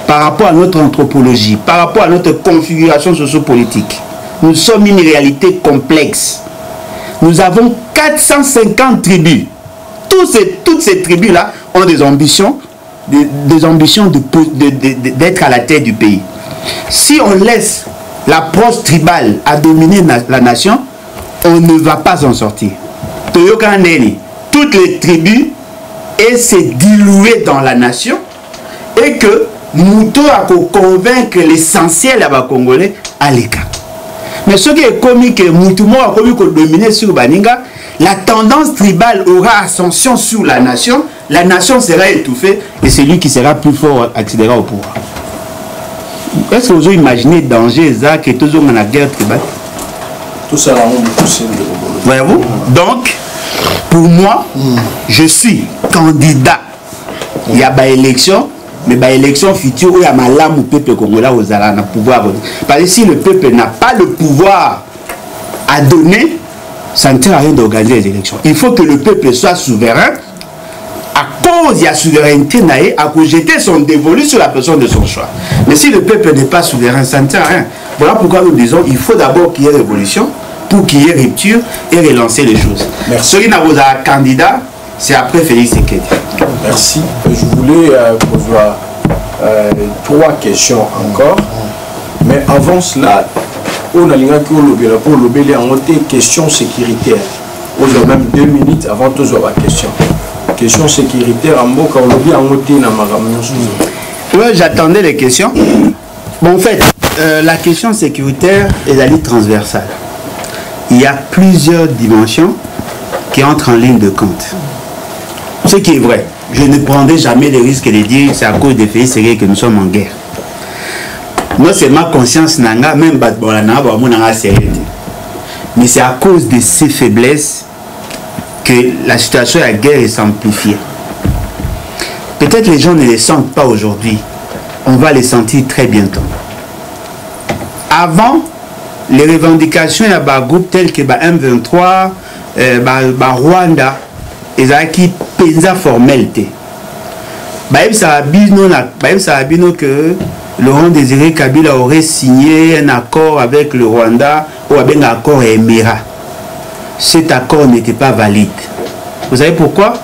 par rapport à notre anthropologie, par rapport à notre configuration sociopolitique. Nous sommes une réalité complexe. Nous avons 450 tribus. Toutes ces tribus-là ont des ambitions d'être à la tête du pays. Si on laisse l'approche tribale à dominer la nation, on ne va pas en sortir. Toutes les tribus et se diluer dans la nation et que nous devons convaincre l'essentiel à Congolais à l'écart. Mais ce qui est comique, Moutoumou a commis que dominer sur Baninga, la tendance tribale aura ascension sur la nation sera étouffée et c'est lui qui sera plus fort accédera au pouvoir. Est-ce que vous avez imaginé le danger que tous dans la guerre tribale? Tout ça, voyez-vous? Donc, pour moi, je suis candidat. Il y a des élections, mais des élections futures où il y a malade au peuple congolais aux alans à pouvoir voter. Parce que si le peuple n'a pas le pouvoir à donner, ça ne sert à rien d'organiser les élections. Il faut que le peuple soit souverain. À cause de la souveraineté, à jeter son dévolu sur la personne de son choix. Mais si le peuple n'est pas souverain, ça ne sert à rien. Voilà pourquoi nous disons qu'il faut d'abord qu'il y ait révolution pour qu'il y ait rupture et relancer les choses. Merci. Celui qui n'a pas un candidat, c'est après Félix Sekedi. Merci. Je voulais poser 3 questions encore. Mais avant cela, on a une question sécuritaire. On a même 2 minutes avant de la question. Question sécuritaire, j'attendais les questions. Bon, en fait, la question sécuritaire est la ligne transversale. Il y a plusieurs dimensions qui entrent en ligne de compte. Ce qui est vrai, je ne prendrai jamais le risque de dire que c'est à cause des faits sérieux que nous sommes en guerre. Non, c'est ma conscience, même mais c'est à cause de ces faiblesses que la situation de la guerre est s'amplifiée. Peut-être les gens ne les sentent pas aujourd'hui. On va les sentir très bientôt. Avant, les revendications il y a des groupes tels que M23, Rwanda, ils ont qui pensa formalité. Ça a dit que Laurent Désiré Kabila aurait signé un accord avec le Rwanda ou un accord émirat. Cet accord n'était pas valide. Vous savez pourquoi?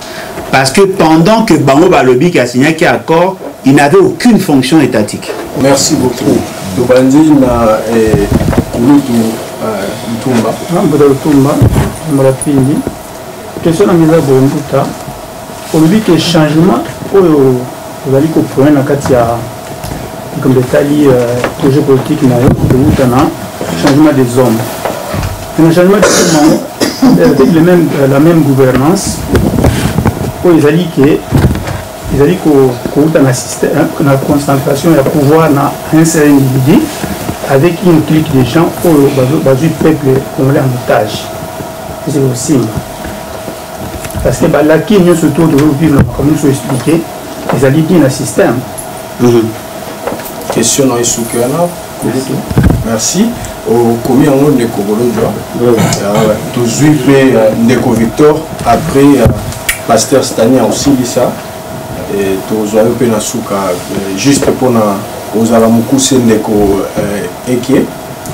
Parce que pendant que Bango Balobi qui a signé un accord, il n'avait aucune fonction étatique. Merci beaucoup. Tobandi na Mutumba. Question à Misa Bombuta. Aujourd'hui, que changement, vous allez comprendre dans comme des tali projet politique, changement des hommes. Un changement des hommes avec la même gouvernance, ils allaient la concentration et le pouvoir dans un seul individu avec une clique de gens pour le peuple congolais en otage. C'est aussi. Parce que là, qui nous se trouve de vivre, comme nous expliqué, ils allaient dire un système. Question dans Issoukana. Merci. Combien on a de Congolais? Tous Ndeko Victor, après Pasteur Stania aussi dit ça. Et tous les Penasuka, juste pour nous allons Moukousse Ndeko Eke,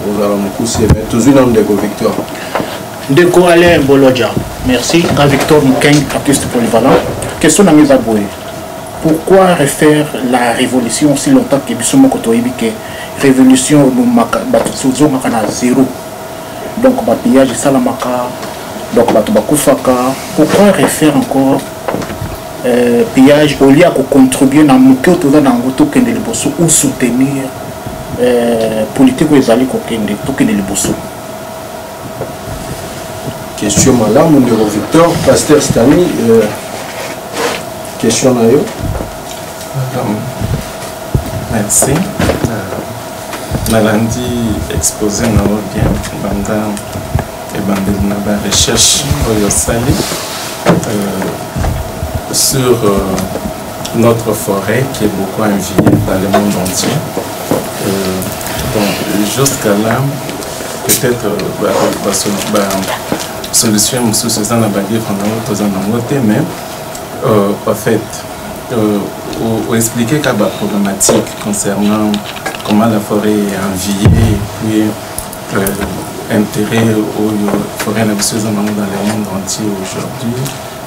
nous allons Moukousse, mais tous les Ndeko Victor. Ndeko Alain Bolodja, merci. À Victor Moukain, artiste polyvalent. Question à Misa Boé. Pourquoi refaire la révolution si longtemps que Bissomo Kotoïbike révolution nous à zéro? Donc, pillage et salamaka, donc Bakoufaka. Pourquoi refaire encore pillage au lieu de contribuer à Mouké ou soutenir politique où ils allaient de Liboso? Question madame, numéro Victor, Pasteur Stani. Question à eux. Merci. Nalandi exposé nous bien pendant la recherche sur notre forêt qui est beaucoup enviée dans le monde entier. Donc jusqu'à là, peut-être solution c'est ça mais en fait on expliquer qu'il y a des problématiques concernant comment la forêt est enviée et puis intérêt aux forêts dans le monde entier aujourd'hui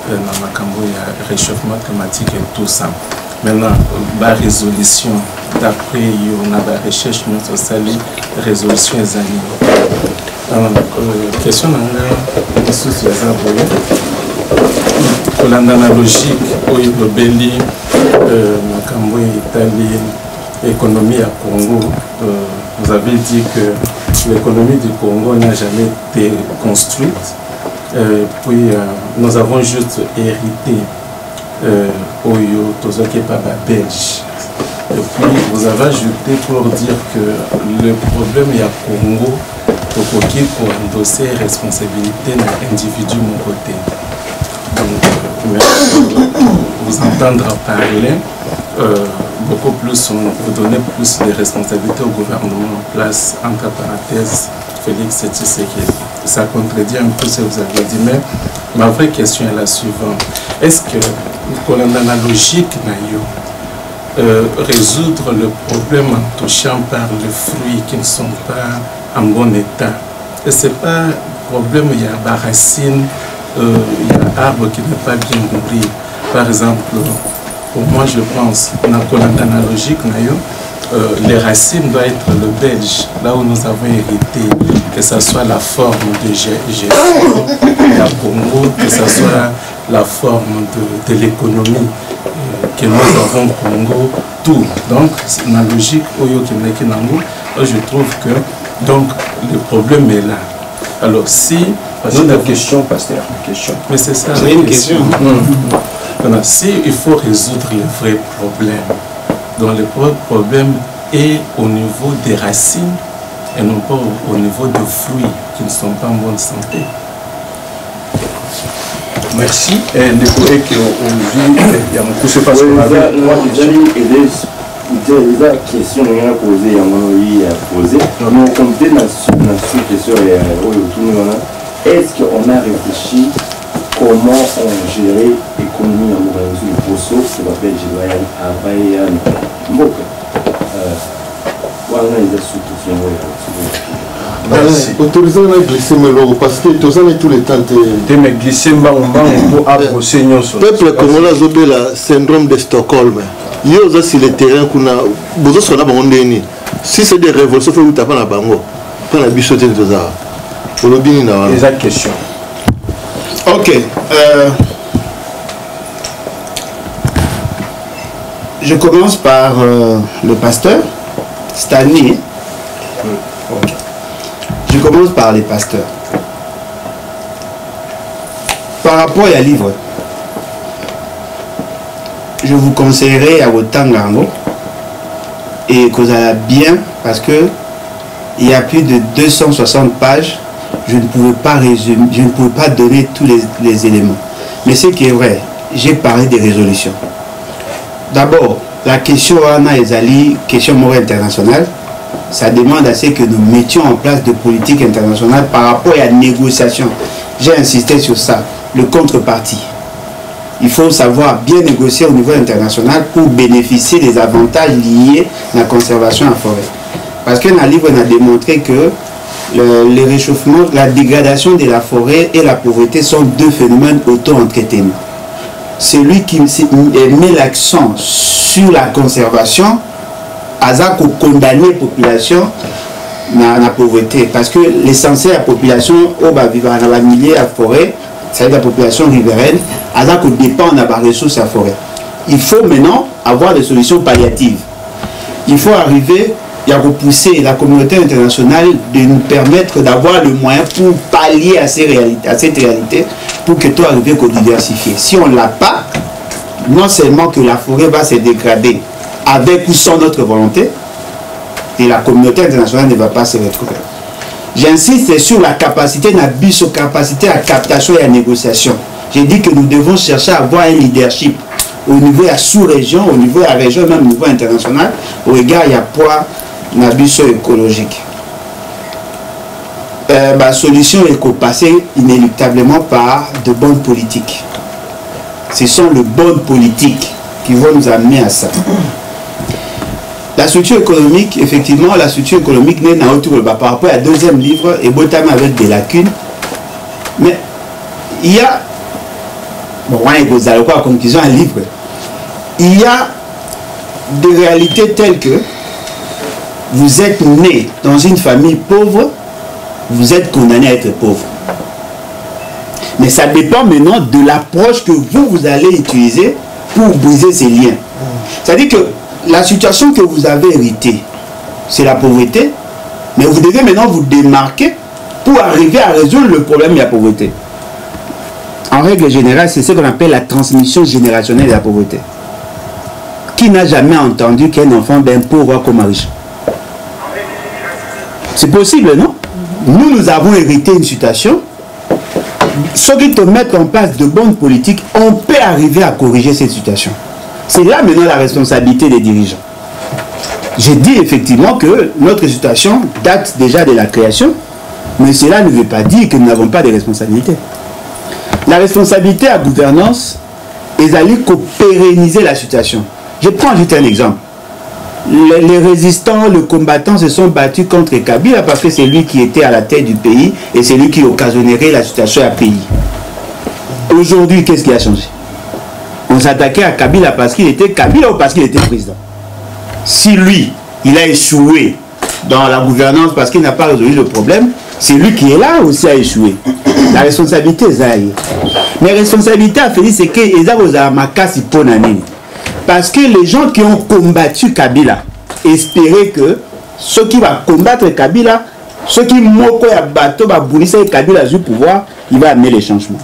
dans le Cambo il y a réchauffement climatique et tout ça. Maintenant la résolution d'après on a la recherche sociale résolution des animaux. Question dans la logique où il y a Belli, Makambo, Italie, économie à Congo, vous avez dit que l'économie du Congo n'a jamais été construite. Puis nous avons juste hérité Oyo Tozoke Paba Belge. Et puis vous avez ajouté pour dire que le problème est à Congo, pour endosser responsabilité de l'individu mon côté. Donc, vous entendre parler, beaucoup plus, vous donner plus de responsabilités au gouvernement en place, entre parenthèses, Félix Tshisekedi. Ça contredit un peu ce que vous avez dit, mais ma vraie question est la suivante. Est-ce que, dans la logique, résoudre le problème en touchant par les fruits qui ne sont pas en bon état, et ce n'est pas un problème, il y a des racines, il y a un arbre qui n'est pas bien nourri. Par exemple, pour moi je pense, dans la logique, les racines doivent être le belge, là où nous avons hérité, que ce soit la forme de gestion, la Congo, que ce soit la forme de l'économie que nous avons au Congo, tout. Donc, la logique, je trouve que donc, le problème est là. Alors, si... C'est une question, pasteur, une question. Mais c'est ça. C'est une question. Alors, si il faut résoudre les vrais problèmes, donc le problème est au niveau des racines et non pas au niveau des fruits qui ne sont pas en bonne santé. Merci. Et le collègue il y a beaucoup de façons. Il y a une question que j'ai posée, il y a une posée. Mais comme tu es dans cette question, est-ce qu'on a réfléchi comment on gérait l'économie en Mouranzou et Bosso, ce qu'on appelle Géloyal, Avaïan, Mboka. Voilà, il y a surtout autorisé à glisser mes logos parce que tous les tous les temps de me glisser pour approcher nos peuple congolais a le syndrome de Stockholm. Il y a aussi le terrain qu'on a besoin de la bande. Si c'est des révolutions, il faut taper la bango. Pas la bichotte de ça. Pour le bien là. Exact question. Ok. Je commence par le pasteur Stanley. Ok. Je commence par les pasteurs. Par rapport à livre, je vous conseillerais à votre tango et que vous allez bien parce que il y a plus de 260 pages. Je ne pouvais pas résumer, je ne pouvais pas donner tous les éléments. Mais ce qui est vrai, j'ai parlé des résolutions. D'abord, la question Anna Ezali, question morale internationale. Ça demande à ce que nous mettions en place de politiques internationales par rapport à la négociation. J'ai insisté sur ça, le contrepartie. Il faut savoir bien négocier au niveau international pour bénéficier des avantages liés à la conservation en forêt. Parce que dans le livre, on a démontré que le réchauffement, la dégradation de la forêt et la pauvreté sont deux phénomènes auto-entretenants. Celui qui met l'accent sur la conservation, Azak ou condamner la population dans la pauvreté. Parce que l'essentiel de la population, au bas vivre dans la milieu à forêt, c'est-à-dire la population riveraine, Azak ou dépend de la ressource à forêt. Il faut maintenant avoir des solutions palliatives. Il faut arriver à repousser la communauté internationale de nous permettre d'avoir le moyen pour pallier à cette réalité, pour que tout arrive à diversifier. Si on ne l'a pas, non seulement que la forêt va se dégrader, avec ou sans notre volonté, et la communauté internationale ne va pas se retrouver. J'insiste sur la capacité, capacité à captation et à négociation. J'ai dit que nous devons chercher à avoir un leadership au niveau de la sous-région, au niveau de la région, même au niveau international, au regard il y a poids nabiso écologique. La solution est qu'on passe inéluctablement par de bonnes politiques. Ce sont les bonnes politiques qui vont nous amener à ça. La structure économique, effectivement, la structure économique n'est pas autour par rapport à deuxième livre et Botam avec des lacunes. Mais il y a, bon, vous allez quoi, conclusion un livre, il y a des réalités telles que vous êtes né dans une famille pauvre, vous êtes condamné à être pauvre. Mais ça dépend maintenant de l'approche que vous allez utiliser pour briser ces liens. C'est-à-dire que la situation que vous avez héritée, c'est la pauvreté, Mais vous devez maintenant vous démarquer pour arriver à résoudre le problème de la pauvreté. En règle générale, c'est ce qu'on appelle la transmission générationnelle de la pauvreté. Qui n'a jamais entendu qu'un enfant d'un pauvre comme un riche? C'est possible, non? Nous avons hérité une situation. Ceux qui te mettent en place de bonnes politiques, on peut arriver à corriger cette situation. C'est là maintenant la responsabilité des dirigeants. J'ai dit effectivement que notre situation date déjà de la création, mais cela ne veut pas dire que nous n'avons pas de responsabilités. La responsabilité à gouvernance est d'aller pérenniser la situation. Je prends juste un exemple. Les résistants, les combattants se sont battus contre Kabila parce que c'est lui qui était à la tête du pays et c'est lui qui occasionnerait la situation à pays. Aujourd'hui, qu'est-ce qui a changé? On s'attaquait à Kabila parce qu'il était Kabila ou parce qu'il était président. Si lui, il a échoué dans la gouvernance parce qu'il n'a pas résolu le problème, c'est lui qui est là aussi a échoué. La responsabilité est là. Mais la responsabilité à Félix, c'est qu'il y a makasi ponanini. Parce que les gens qui ont combattu Kabila espéraient que ceux qui vont combattre Kabila, ceux qui moko ya bateau va boulissa Kabila du pouvoir, il va amener les changements.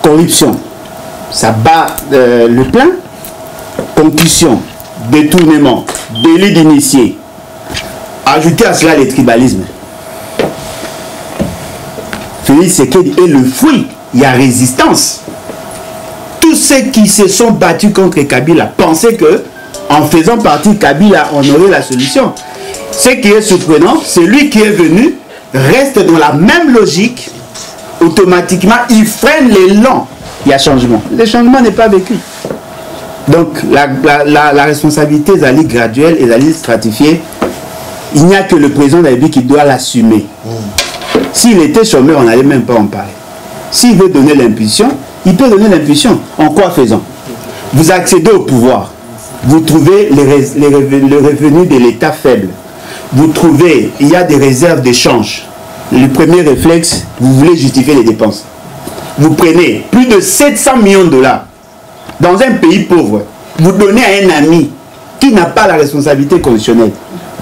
Corruption, ça bat le plein. Concussion, détournement, délit d'initié. Ajoutez à cela les tribalismes. Félix Tshisekedi est le fruit, il y a résistance. Tous ceux qui se sont battus contre Kabila pensaient que, en faisant partie de Kabila, on aurait la solution. Ce qui est surprenant, celui qui est venu reste dans la même logique. Automatiquement, il freine l'élan. Il y a changement. Le changement n'est pas vécu. Donc, la responsabilité est d'aller graduelle et d'aller stratifier. Il n'y a que le président d'Aïbi qui doit l'assumer. S'il était chômeur, on n'allait même pas en parler. S'il veut donner l'impulsion, il peut donner l'impulsion. En quoi faisant? Vous accédez au pouvoir. Vous trouvez le revenu de l'État faible. Vous trouvez, il y a des réserves d'échange. Le premier réflexe, vous voulez justifier les dépenses. Vous prenez plus de 700 millions de dollars dans un pays pauvre. Vous donnez à un ami qui n'a pas la responsabilité constitutionnelle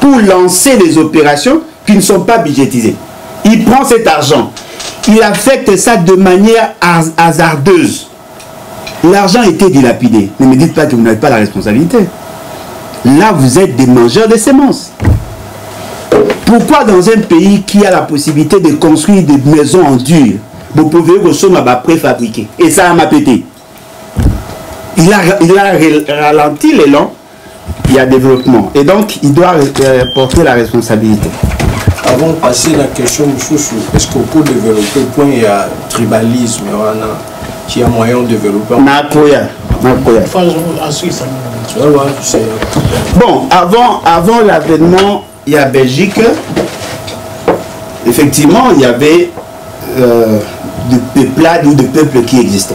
pour lancer des opérations qui ne sont pas budgétisées. Il prend cet argent. Il affecte ça de manière hasardeuse. L'argent était dilapidé. Ne me dites pas que vous n'avez pas la responsabilité. Là, vous êtes des mangeurs de semences. Pourquoi dans un pays qui a la possibilité de construire des maisons en dur, vous pouvez consommer préfabriqué? Et ça m'a pété. Il a ralenti l'élan. Il y a développement. Et donc, il doit porter la responsabilité. Avant de passer à la question, est-ce qu'on peut développer le point il y a tribalisme, il y a moyen de développer? Bon, avant l'avènement, il y a Belgique, effectivement, il y avait des peuplades ou des peuples qui existaient.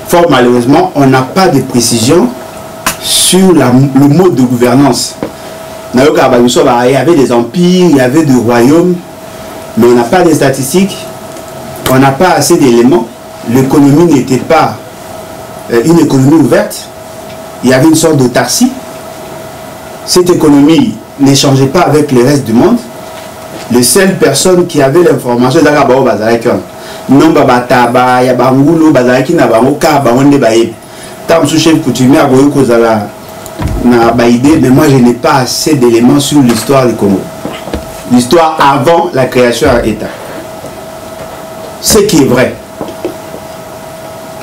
Fort malheureusement, on n'a pas de précision sur le mode de gouvernance. Il y avait des empires, il y avait des royaumes, mais on n'a pas de statistiques, on n'a pas assez d'éléments. L'économie n'était pas une économie ouverte, il y avait une sorte d'autarcie. Cette économie n'échangeait pas avec le reste du monde. Les seules personnes qui avaient l'information, c'est non, Babataba, Yabangoulou, Bazaraki, Nabamoka, Baronde Baye. Tam sous-chef coutumier, mais moi je n'ai pas assez d'éléments sur l'histoire du Congo. L'histoire avant la création de l'État. Ce qui est vrai,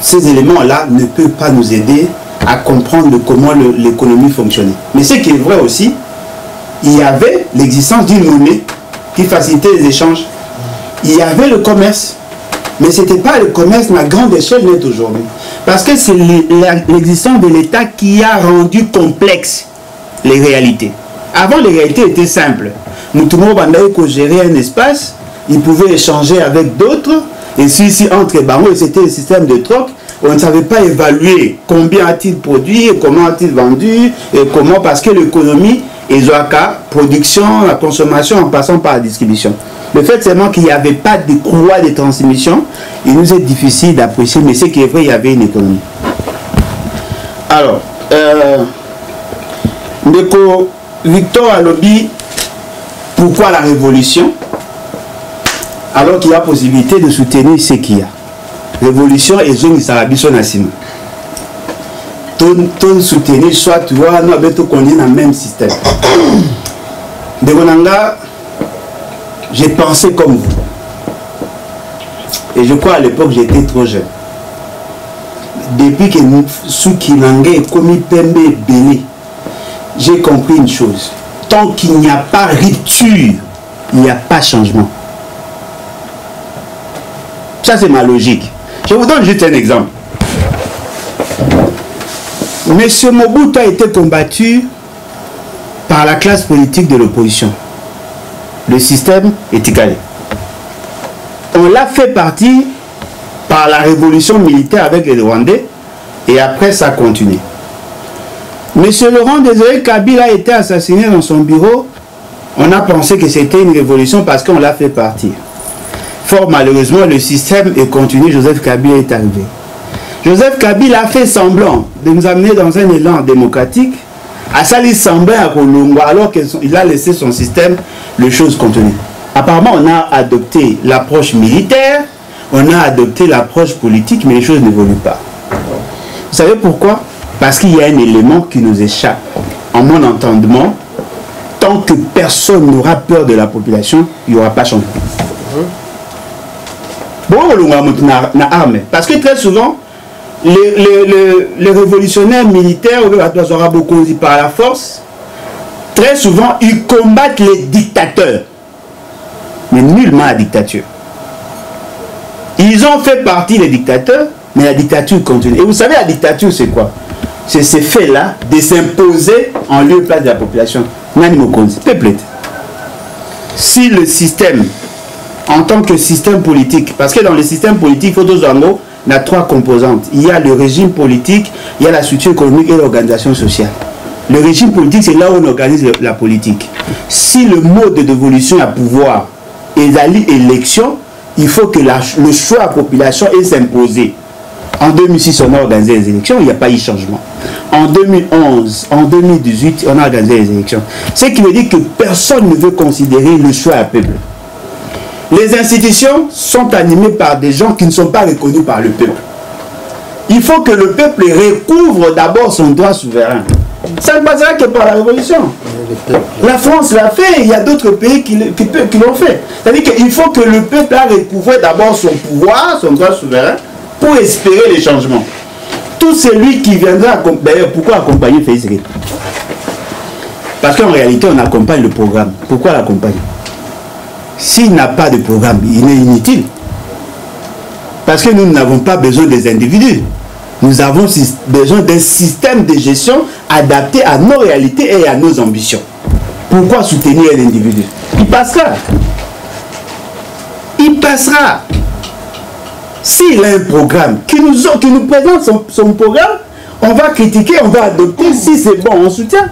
ces éléments-là ne peuvent pas nous aider à comprendre comment l'économie fonctionnait. Mais ce qui est vrai aussi, il y avait l'existence d'une monnaie qui facilitait les échanges. Il y avait le commerce. Mais ce n'était pas le commerce à grande échelle net aujourd'hui. Parce que c'est l'existence de l'État qui a rendu complexe les réalités. Avant, les réalités étaient simples. Moutoumou Bandaï gérait un espace, il pouvait échanger avec d'autres, et si entre Bango, c'était un système de troc, on ne savait pas évaluer combien a-t-il produit, et comment a-t-il vendu, et comment, parce que l'économie, Ezoaka, production, la consommation en passant par la distribution. Le fait seulement qu'il n'y avait pas de courroie de transmission, il nous est difficile d'apprécier, mais ce qui est vrai, il y avait une économie. Alors, Victor Alobi, pourquoi la révolution? Alors qu'il y a possibilité de soutenir ce qu'il y a. Révolution et zone Sarabi sont assis. Ton soutenir soit tu vois, nous avons qu'on est dans le même système. De Ronanga, j'ai pensé comme vous. Et je crois à l'époque j'étais trop jeune. Depuis que Souki Nangé est commis Pembe Béné, j'ai compris une chose. Tant qu'il n'y a pas rupture, il n'y a pas changement. Ça c'est ma logique. Je vous donne juste un exemple. Monsieur Mobutu a été combattu par la classe politique de l'opposition. Le système est égalé. On l'a fait partie par la révolution militaire avec les Rwandais et après ça continue. Monsieur Laurent Désiré Kabila a été assassiné dans son bureau. On a pensé que c'était une révolution parce qu'on l'a fait partir. Fort malheureusement, le système est continué. Joseph Kabila est arrivé. Joseph Kabila a fait semblant de nous amener dans un élan démocratique. À ça, il semblait à Kolongo, alors qu'il a laissé son système, les choses continuent. Apparemment, on a adopté l'approche militaire, on a adopté l'approche politique, mais les choses n'évoluent pas. Vous savez pourquoi? Parce qu'il y a un élément qui nous échappe. En mon entendement, tant que personne n'aura peur de la population, il n'y aura pas changement. Bon, parce que très souvent, les révolutionnaires militaires, par la force, très souvent, ils combattent les dictateurs, mais nullement la dictature. Ils ont fait partie des dictateurs, mais la dictature continue. Et vous savez, la dictature, c'est quoi? C'est ces faits-là de s'imposer en lieu et place de la population. Si le système, en tant que système politique, parce que dans le système politique, il faut deux angles, il y a trois composantes. Il y a le régime politique, il y a la structure économique et l'organisation sociale. Le régime politique, c'est là où on organise la politique. Si le mode d'évolution à pouvoir est l'élection, il faut que le choix de la population est s'imposer. En 2006, on a organisé les élections, il n'y a pas eu changement. En 2011, en 2018, on a organisé les élections. Ce qui veut dire que personne ne veut considérer le choix à peuple. Les institutions sont animées par des gens qui ne sont pas reconnus par le peuple. Il faut que le peuple recouvre d'abord son droit souverain. Ça ne passera que par la révolution. La France l'a fait, il y a d'autres pays qui l'ont fait. C'est-à-dire qu'il faut que le peuple a recouvré d'abord son pouvoir, son droit souverain, pour espérer les changements. Tout celui qui viendra, d'ailleurs, pourquoi accompagner Félix Tshisekedi? Parce qu'en réalité, on accompagne le programme. Pourquoi l'accompagner? S'il n'a pas de programme, il est inutile. Parce que nous n'avons pas besoin des individus. Nous avons besoin d'un système de gestion adapté à nos réalités et à nos ambitions. Pourquoi soutenir l'individu? Il passera. Il passera. S'il a un programme qui nous présente son programme, on va critiquer, on va adopter. Si c'est bon, on soutient.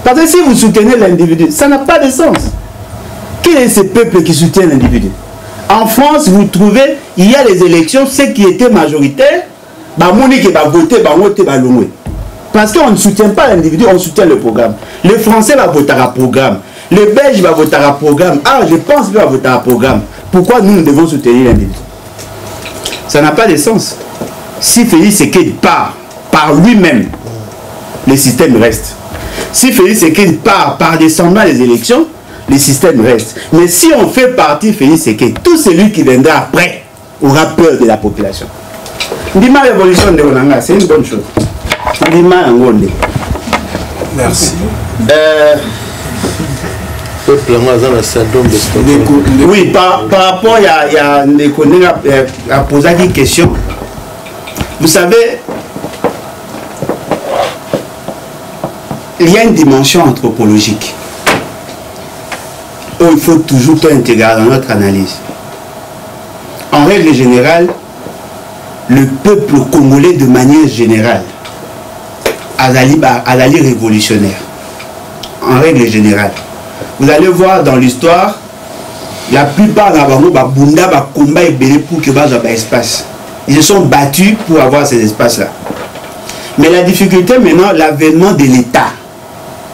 Parce que si vous soutenez l'individu, ça n'a pas de sens. Quel est ce peuple qui soutient l'individu? En France, vous trouvez, il y a les élections, ceux qui étaient majoritaires, parce qu'on ne soutient pas l'individu, on soutient le programme. Les Français vont voter à programme. Les Belges vont voter à programme. Ah, je pense qu'ils vont voter à programme. Pourquoi nous devons soutenir l'individu? Ça n'a pas de sens. Si Félix Tshisekedi part par lui-même, le système reste. Si Félix Tshisekedi part par descendant des élections, le système reste. Mais si on fait partie Félix Tshisekedi, tout celui qui viendra après aura peur de la population. Ndima révolution de Onanga, c'est une bonne chose. Ndima Ngonde. Merci. Oui, par rapport à Ndekone a posé une question. Vous savez, il y a une dimension anthropologique où il faut toujours tout intégrer dans notre analyse. En règle générale, le peuple congolais de manière générale a l'allure révolutionnaire. En règle générale. Vous allez voir dans l'histoire, la plupart d'Abanga combat et pour que espace. Ils se sont battus pour avoir ces espaces-là. Mais la difficulté maintenant, l'avènement de l'État.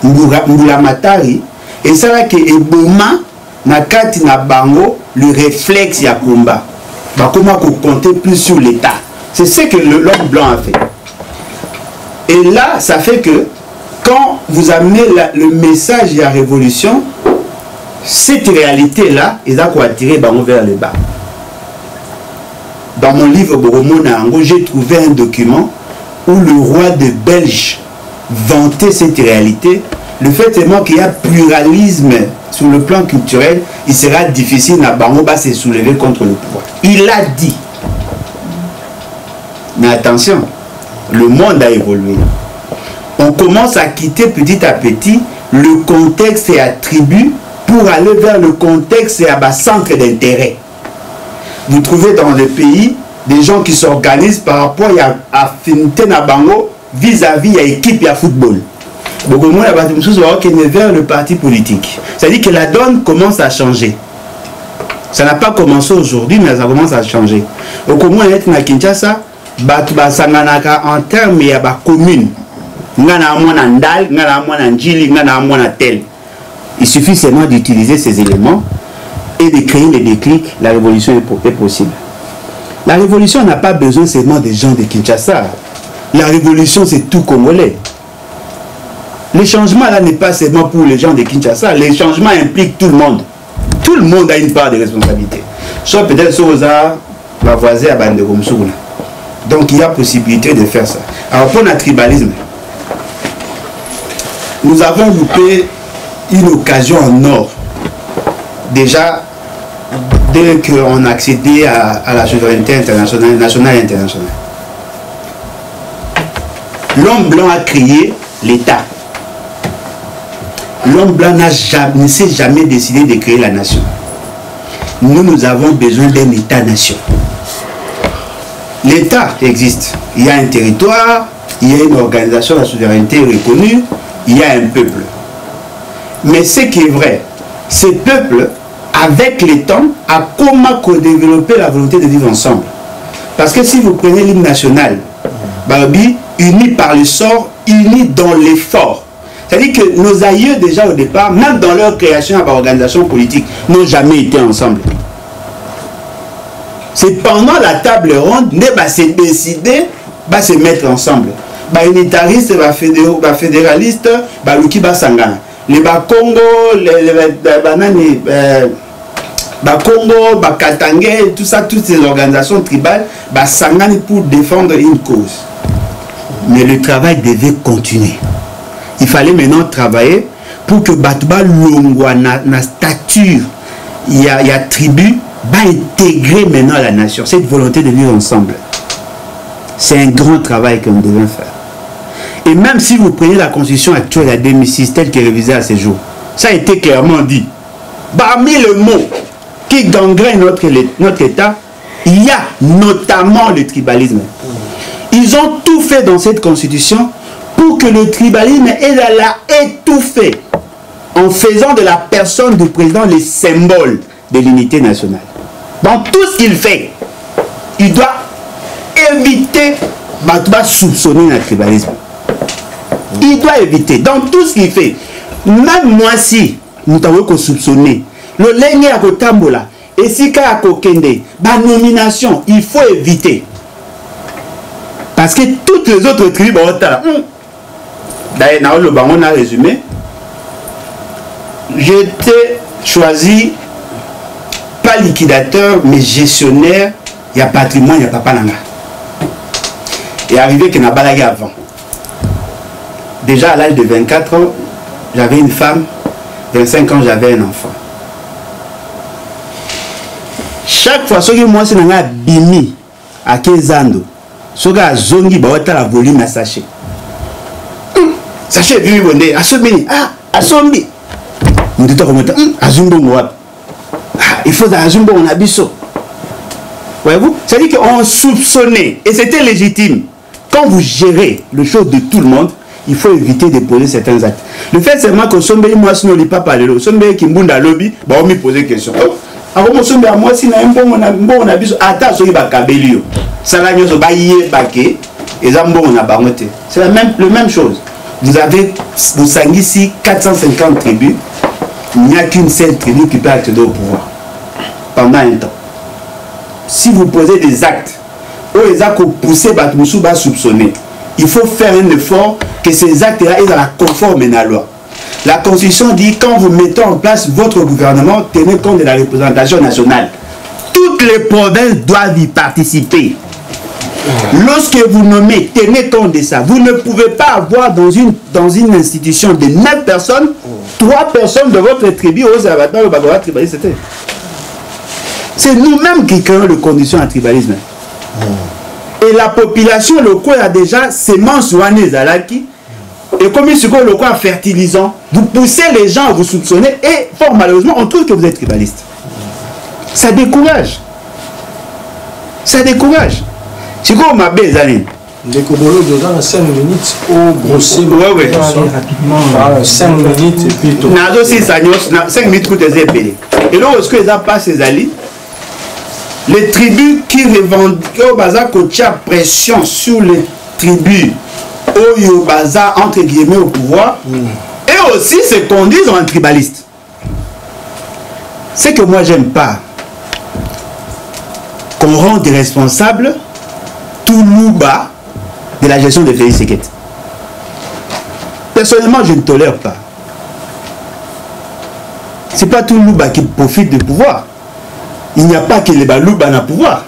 Mbula Matari et ça là que eboma na kati na bango le réflexe ya combat. Bah comment compter plus sur l'État. C'est ce que l'homme blanc a fait. Et là, ça fait que quand vous amenez le message de la révolution, cette réalité-là, ils ont attiré bango vers le bas. Dans mon livre Boromonango, j'ai trouvé un document où le roi de Belge vantait cette réalité. Le fait seulement qu'il y a pluralisme sur le plan culturel, il sera difficile à Bango de se soulever contre le pouvoir. Il a dit. Mais attention, le monde a évolué. On commence à quitter petit à petit le contexte et attribut pour aller vers le contexte et à centre d'intérêt. Vous trouvez dans les pays des gens qui s'organisent par rapport à affinité na bango vis-à-vis à équipe et à football. Beaucoup de monde a vers le parti politique. C'est-à-dire que la donne commence à changer. Ça n'a pas commencé aujourd'hui, mais ça commence à changer. Au Congo, na Kinshasa, en termes de commune, il suffit seulement d'utiliser ces éléments et de créer les déclics. La révolution est possible. La révolution n'a pas besoin seulement des gens de Kinshasa. La révolution, c'est tout Congolais. Le changement là n'est pas seulement pour les gens de Kinshasa. Le changement implique tout le monde. Tout le monde a une part de responsabilité. Soit peut-être Soza va voisin à Bande Komsouna. Donc il y a possibilité de faire ça. Alors pour notre tribalisme, nous avons loupé une occasion en or. Déjà, dès qu'on a accédé à la souveraineté internationale, nationale et internationale. L'homme blanc a créé l'État. L'homme blanc ne s'est jamais décidé de créer la nation. Nous avons besoin d'un État-nation. L'État existe. Il y a un territoire, il y a une organisation de la souveraineté reconnue, il y a un peuple. Mais ce qui est vrai, ce peuple, avec le temps, a comment développer la volonté de vivre ensemble. Parce que si vous prenez l'hymne national, Barbie, unis par le sort, unis dans l'effort. C'est-à-dire que nos aïeux, déjà au départ, même dans leur création à l'organisation politique, n'ont jamais été ensemble. C'est pendant la table ronde, ne s'est décidé de se mettre ensemble. Les unitaristes, les fédéralistes, les Sangana. Les Congo, les Congo, Katangé, tout ça, toutes ces organisations tribales, Sangana pour défendre une cause. Mais le travail devait continuer. Il fallait maintenant travailler pour que Batouba Longwa na stature, il y a tribu, va intégrer maintenant la nation, cette volonté de vivre ensemble. C'est un grand travail que nous devons faire. Et même si vous prenez la constitution actuelle à 2006, telle qu'elle est révisée à ce jour, ça a été clairement dit. Parmi les mots qui gangrènent notre État, il y a notamment le tribalisme. Ils ont tout fait dans cette constitution pour que le tribalisme ait à la étouffer en faisant de la personne du président le symbole de l'unité nationale. Dans tout ce qu'il fait, il doit éviter de soupçonner le tribalisme. Il doit éviter. Dans tout ce qu'il fait, même moi si nous avons soupçonné, le lenge à Kotambola, et si à Kokende, la nomination, il faut éviter. Parce que toutes les autres tribus, d'ailleurs, le baron a résumé, j'étais choisi pas liquidateur, mais gestionnaire, il y a patrimoine, il y a papa nanga. Et arrivé qu'il n'a pas lagué avant. Déjà à l'âge de 24 ans, j'avais une femme, 25 ans, j'avais un enfant. Chaque fois que moi, c'est un bimi à 15 ans, ce gars a zongi, il a la volume à sachet. Sachet, il est venu, à Sombi. On dit à Zumbo, il faut à Zumbo, on a biso. Voyez-vous? C'est-à-dire qu'on soupçonnait, et c'était légitime. Quand vous gérez le chose de tout le monde, il faut éviter de poser certains actes. Le fait seulement que Sombe, moi, si on ne lit pas parler, Sombe qui m'bunda lobby, on me pose des questions. Alors, moi, si on a biso, attends, ce qui va c'est la même chose. C'est la même chose. vous savez ici 450 tribus, il n'y a qu'une seule tribu qui peut accéder au pouvoir pendant un temps. Si vous posez des actes où les actes poussés Batmoussou va soupçonner, il faut faire un effort que ces actes-là soient conformes à la loi. La Constitution dit quand vous mettez en place votre gouvernement, tenez compte de la représentation nationale. Toutes les provinces doivent y participer. Lorsque vous nommez, tenez compte de ça. Vous ne pouvez pas avoir dans une institution de 9 personnes, 3 personnes de votre tribu. C'est nous-mêmes qui créons les conditions à tribalisme. Et la population locale a déjà sémence Zalaki. Et comme il se trouve le quoi fertilisant, vous poussez les gens à vous soupçonner et fort malheureusement on trouve que vous êtes tribaliste. Ça décourage. Ça décourage. C'est quoi ma belle année? Les Cobolo dans 5 minutes au brosser. Ouais. Rapidement. 5 minutes et puis tout. 5 minutes pour des épées. Et là, est-ce que les pas ces alliés? Les tribus qui revendiquent au bazar coach pression sur les tribus au bazar entre guillemets au pouvoir et aussi se conduisent en tribaliste. C'est que moi j'aime pas qu'on rende responsable tout l'ouba de la gestion de Félix Sekete. Personnellement je ne tolère pas. C'est pas tout l'ouba qui profite du pouvoir. Il n'y a pas que les balouba dans le pouvoir.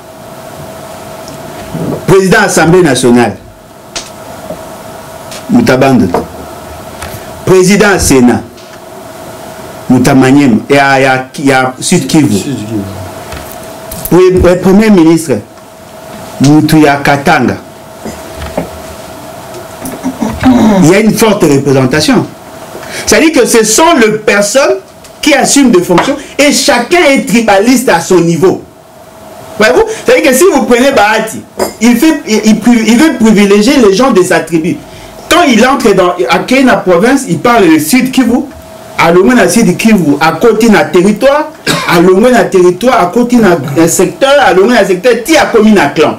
Président de l'Assemblée nationale, Moutabande. Président du Sénat, Moutamanyem. Et il y a Sud Kivu. Le Premier ministre, Moutouya Katanga. Il y a une forte représentation. C'est-à-dire que ce sont les personnes qui assument des fonctions et chacun est tribaliste à son niveau. Voyez-vous? C'est-à-dire que si vous prenez Bahati, il veut privilégier les gens de sa tribu. Quand il entre à Kenya province, il parle du Sud Kivu, à l'ombre du Sud Kivu, à côté d'un territoire, à l'ombre d'un territoire, à côté d'un secteur, à l'ombre d'un secteur, qui a commis un clan.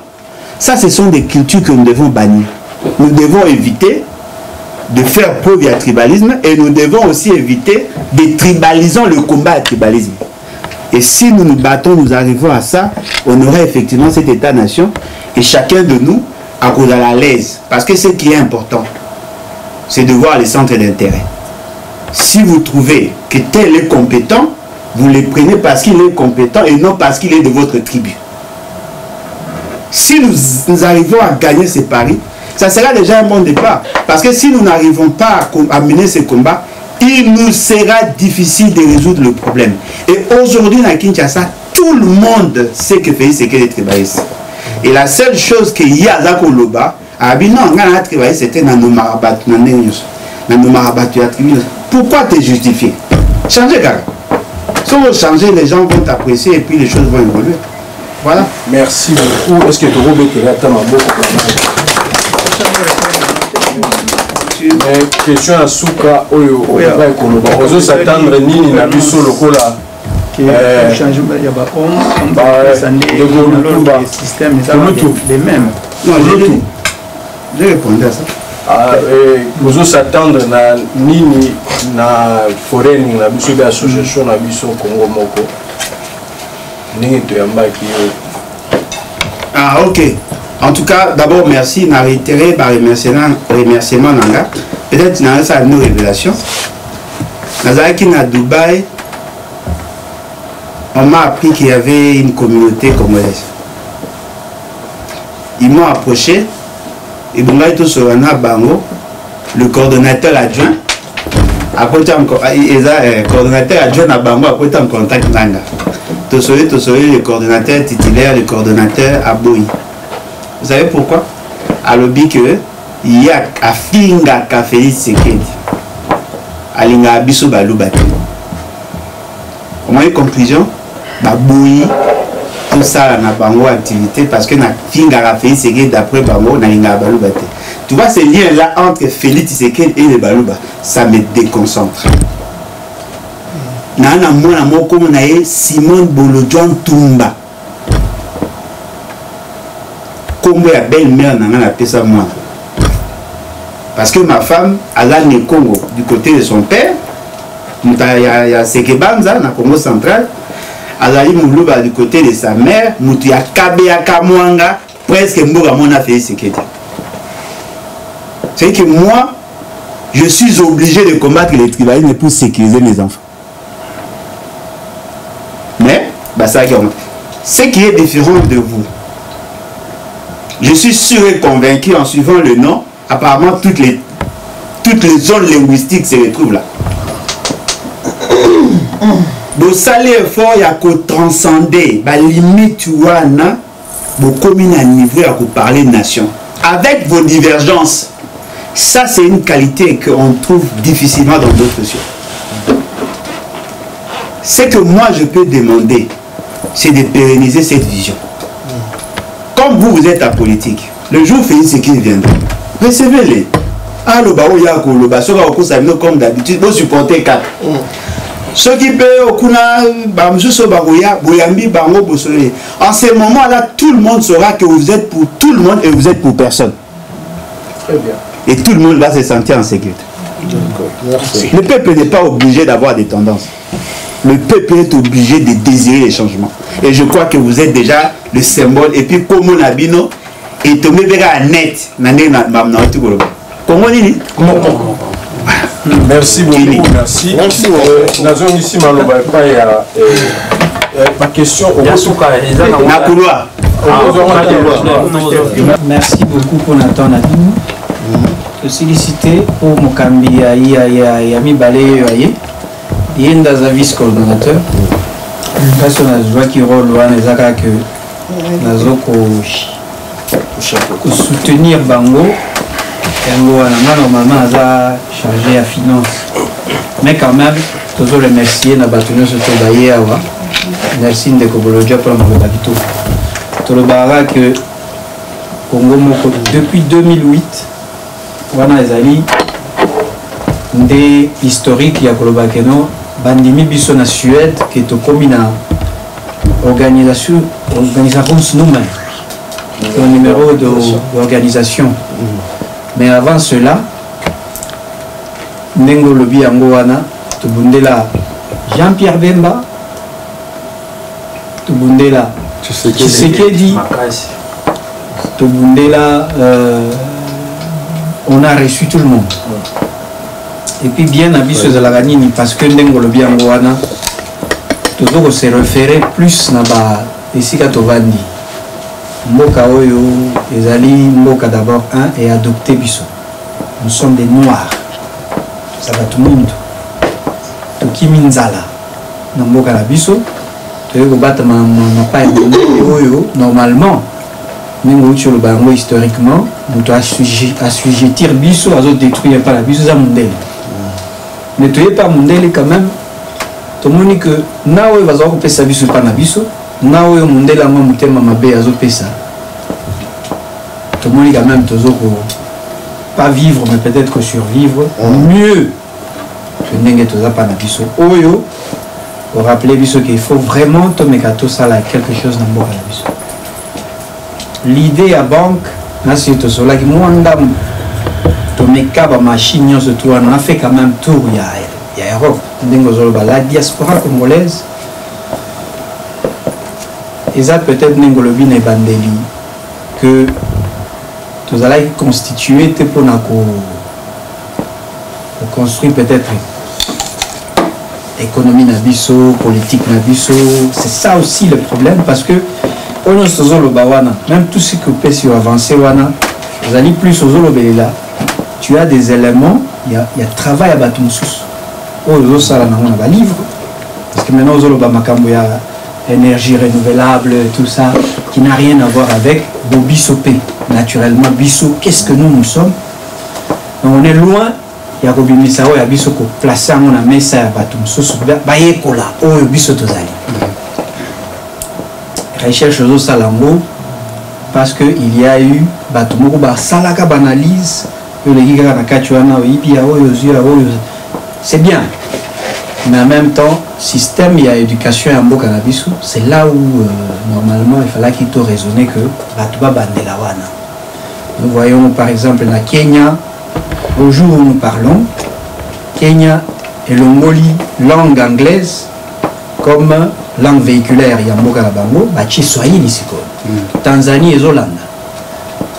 Ça, ce sont des cultures que nous devons bannir. Nous devons éviter de faire preuve du tribalisme et nous devons aussi éviter de tribaliser le combat à tribalisme. Et si nous nous battons, nous arrivons à ça, on aurait effectivement cet État-nation et chacun de nous à cause de la l'aise. Parce que ce qui est important, c'est de voir les centres d'intérêt. Si vous trouvez que tel est compétent, vous le prenez parce qu'il est compétent et non parce qu'il est de votre tribu. Si nous arrivons à gagner ces paris, ça sera déjà un bon départ. Parce que si nous n'arrivons pas à mener ce combat, il nous sera difficile de résoudre le problème. Et aujourd'hui, dans Kinshasa, tout le monde sait que Félix Sekete est tribaliste. Et la seule chose qu'il y a à Koloba, c'était dans nos marabats. Pourquoi te justifier? Changez, gars. Si vous changez, les gens vont t'apprécier et puis les choses vont évoluer. Voilà. Merci beaucoup. Est-ce que tu as question à Souka, on va s'attendre Nini na biso lokola changement il y a pas on système les mêmes. Non, j'ai répondu à ça. Vous s'attendre na Nini na foreign na biso de association na biso Congo moko. Nini to yamba ki. Ah OK. En tout cas, d'abord, merci. On a réitéré par remerciement Nanga. Peut-être qu'il y a une révélation. Nazaraki à Dubaï, on m'a appris qu'il y avait une communauté congolaise. Ils m'ont approché. Et Bungaïto Sorana Bango, le coordonnateur adjoint, à côté encore, coordonnateur adjoint à Bango, à côté en contact Nanga. Tosoye, le coordonnateur titulaire, le coordonnateur Aboyi. Vous savez pourquoi? À l'objet que il y a à Finga Félix Sekete. Alinga Abiso Balubate. Comment est conclusion? Baboui, tout ça na bango activité parce que na Finga Félix Sekete d'après bango na Linga Balubate. Tu vois ces liens là entre Félix Sekete et le Baluba, ça me déconcentre. Na mona moko na Simone Bolodjon Tumba. Comme la belle-mère n'a pas ça moi. Parce que ma femme, elle a né Congo du côté de son père. Il y a Sekebanza, dans le Congo central. Elle a eu Moulouba du côté de sa mère. Il y a Kabea Kamwanga, presque Mboga Mona fait Sekedi. C'est que moi, je suis obligé de combattre les tribalismes pour sécuriser mes enfants. Mais, bah, ça, ce qui est différent de vous, je suis sûr et convaincu en suivant le nom, apparemment toutes les zones linguistiques se retrouvent là. Vous salez effort, il y a qu'à transcender la limite ouana, vous communez à niveau à parler nation. Avec vos divergences, ça c'est une qualité qu'on trouve difficilement dans d'autres sociétés. Ce que moi je peux demander, c'est de pérenniser cette vision. Comme vous êtes apolitique, le jour où Félix Sekedi viendra, recevez-les. Ah, le baou yako, le basso va au cours, comme d'habitude, vous supportez 4. Ceux qui peuvent au kuna, bamjouso barouya, boyambi, bango, bosolé. En ce moment-là, tout le monde saura que vous êtes pour tout le monde et vous êtes pour personne. Très bien. Et tout le monde va se sentir en sécurité. Merci. Le peuple n'est pas obligé d'avoir des tendances. Le peuple est obligé de désirer les changements. Et je crois que vous êtes déjà le symbole. Et puis, comme on a dit, et Tomé Bega net, merci beaucoup, merci. Nazon ici, Maloba, ma question. Merci beaucoup pour l'entendre. Je féliciter pour Mokambi Yami Balé Yenda vice coordonnateur. Parce qu'on a joué qui rôle les Zaka que Nazoko soutenir Bango. Bango normalement a chargé à finance. Mais quand même, toujours remercier na bâtonneau ce Tobaye Awa. Merci de Kobolodia pour le Babito. Tolobara que Congo Moko depuis 2008. Wana ezali nde historique ya koloba keno bandimi biso na Suède que to komi na organisation nous-mêmes le numéro d'organisation. Mais avant cela ndengo lobi yango wana to bundela Jean-Pierre Bemba to bundela Tshisekedi to bundela on a reçu tout le monde. Et puis bien abisso de la ganini parce que ndengo le bien goana toujours se référer plus na ba esika tovandi mboka oyo ezali mboka d'abord un et adopté biso. Nous sommes des noirs. Ça va tout le monde. To kiminzala na mboka la biso to yoko bata ma pa oyo normalement même sur le bango historiquement, nous doit assujettir biso à détruire pas la biso à mondele. Mais tu es pas mondele quand même. Tout le monde que nawe va zako pesa biso pas na biso, nawe mondele a mutema mabe azo pesa. Tout le monde quand même tozoko pas vivre mais peut-être que survivre mieux que ndenge toza pas na biso. Oyo pour rappeler biso qu'il faut vraiment tomber kato ça là quelque chose dans mboka na biso. L'idée à banque, c'est que cela qui m'a dit machine surtout on a fait quand même tour il y a Europe, la diaspora congolaise. Et ça peut-être Nengolobi et Bandeli que tous allez constituer pour construire peut-être économie nabiso, politique nabiso. C'est ça aussi le problème parce que même tout ce que peut sur avancer, vous allez plus aux là, tu as des éléments, il y a travail à battre on va livre parce que maintenant il y a énergie renouvelable, tout ça qui n'a rien à voir avec Bobisopé. Naturellement, Bissot, qu'est-ce que nous sommes? Donc, on est loin. Il y a Bobimisawa, il y a Bissot qui place à mon messa à Batumso, Bayekola, oh, Bissot Tozali. Recherche aux Salambo parce qu'il y a eu Batumoko, Salaka banalise, c'est bien. Mais en même temps, système, il y a éducation et ambo cannabis, c'est là où normalement il fallait qu'il raisonner que Batuba Bandelawana. Nous voyons par exemple dans Kenya, au jour où nous parlons, Kenya et le Moli langue anglaise comme langue véhiculaire ya mboka na bango bachi Swahili siko. Tanzanie et Zolanda.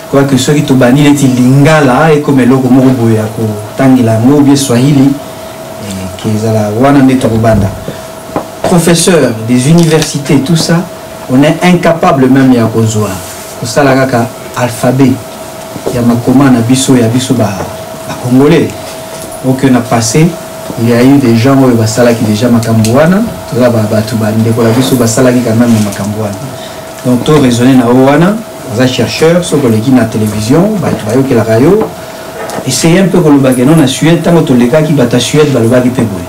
Quoi que ceux qui te bannissent les lingala et comme l'autre mot boya ko tangila mo bien Swahili et qui zala wana neto banda. Professeurs des universités tout ça, on est incapable même ya kozwa. Ko sala kaka alphabet ya makoma na biso ya biso ba congolais. Donc on a passé, il y a eu des gens qui basala qui déjà makambouana, tout ça ba tu ba ndeko la biso basala qui quand même makambouana. Donc tout raisonner na wana, les chercheurs sur le qui na télévision, ba tu voyez que la radio essayer un peu que le bagano na Suède tant que les gars qui battent Suède ba le bagi peboy.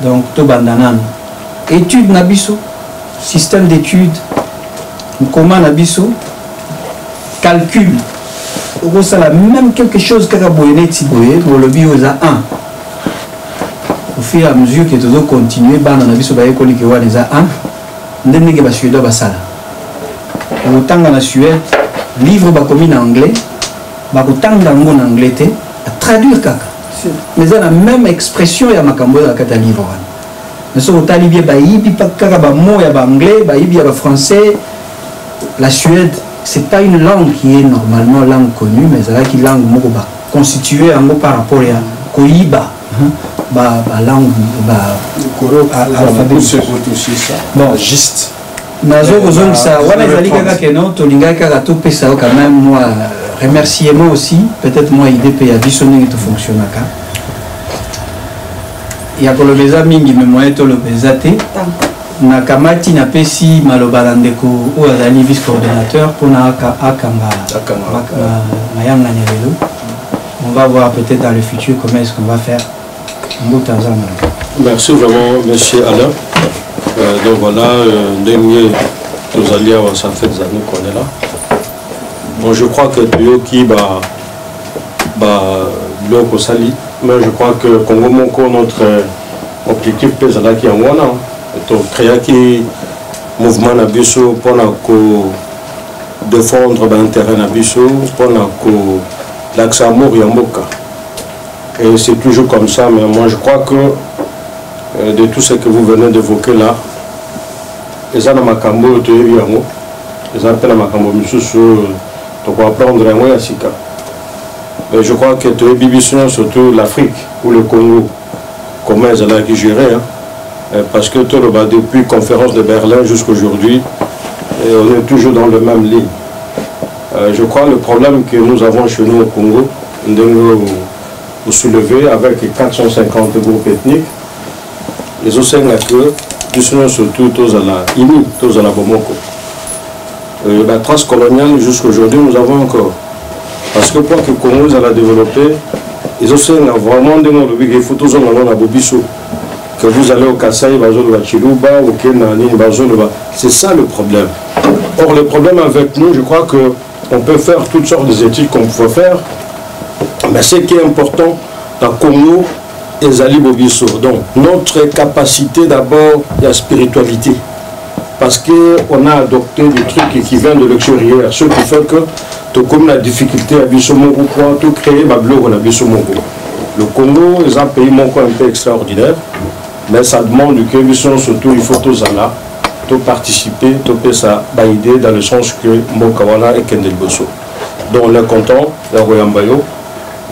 Donc tout bandanan étude na biso, système d'études, comment na biso calcul. Ça la même quelque chose que Boyenet Tiboye, pour le bio à 1. Au fur et à mesure que tu dois continuer, ban on a vu sur Baye Koli qui va les à 1. N'est-ce pas Suède basala. Autant dans la Suède, livre ba commis en anglais, ba autant dans mon anglais à traduire kaka. Mais c'est la même expression ya makambo ya kata livre. Mais sur autant libye ba yibi pa kaka ba mot ya ba anglais, ba yibi ya ba français. La Suède c'est pas une langue qui est normalement langue connue, mais c'est là qui langue constituée en par rapport à Koyiba, langue alphabet. Bon, juste. Nazo ça, voilà les kaka keno, tolinga kaka to pesa quand même moi remerciement aussi, peut-être moi IDP a visionné que tout fonctionne là. Il y a que le beza mingi mais moi to le bezate. Nakamati na pesi malobalandeko ou azali vice coordinateur pour na akanga mayanga nyelelo. On va voir peut-être dans le futur comment est-ce qu'on va faire. Merci vraiment monsieur Alain. Donc voilà, dernier nos alliés, ça fait des années qu'on est là. Bon, je crois que Toyoki l'oko sali, mais je crois que Congo Monko notre objectif pèse là qui en wana. Donc, créer un mouvement Nabiso pour défendre l'intérêt Nabiso, pour l'accès à Mour Yamboka. Et c'est toujours comme ça, mais moi je crois que de tout ce que vous venez d'évoquer là, les gens Makambo, les appels à Makambo, tu peux apprendre un moyen à Sika. Mais je crois que tu es Bibision, surtout l'Afrique ou le Congo, comment ils allaient gérer. Parce que tout le bas depuis la conférence de Berlin jusqu'à aujourd'hui, on est toujours dans le même ligne. Je crois que le problème que nous avons chez nous au Congo, nous soulever avec 450 groupes ethniques, les Océans que nous surtout tous à la INI, tous à la Bomoko. La trace coloniale jusqu'à aujourd'hui, nous avons encore. Parce que pour que le Congo a développé, les Océans ont vraiment des photos à Bobiso. Que vous allez au Kassai, c'est ça le problème. Or, le problème avec nous, je crois qu'on peut faire toutes sortes d'études qu'on peut faire, mais ce qui est important dans le Congo, et Zali Bobiso. Donc, notre capacité d'abord, la spiritualité. Parce qu'on a adopté des trucs qui viennent de l'extérieur, ce qui fait que, tout comme la difficulté à Bissomongo, tout créer, on a Bissomongo. Le Congo est un pays un peu extraordinaire. Mais ça demande que nous sommes surtout, il faut tous là, tout participer, tout ça, idée dans le sens que Mokawana et Kendel Bosso. Donc on est content d'Aroyambayo.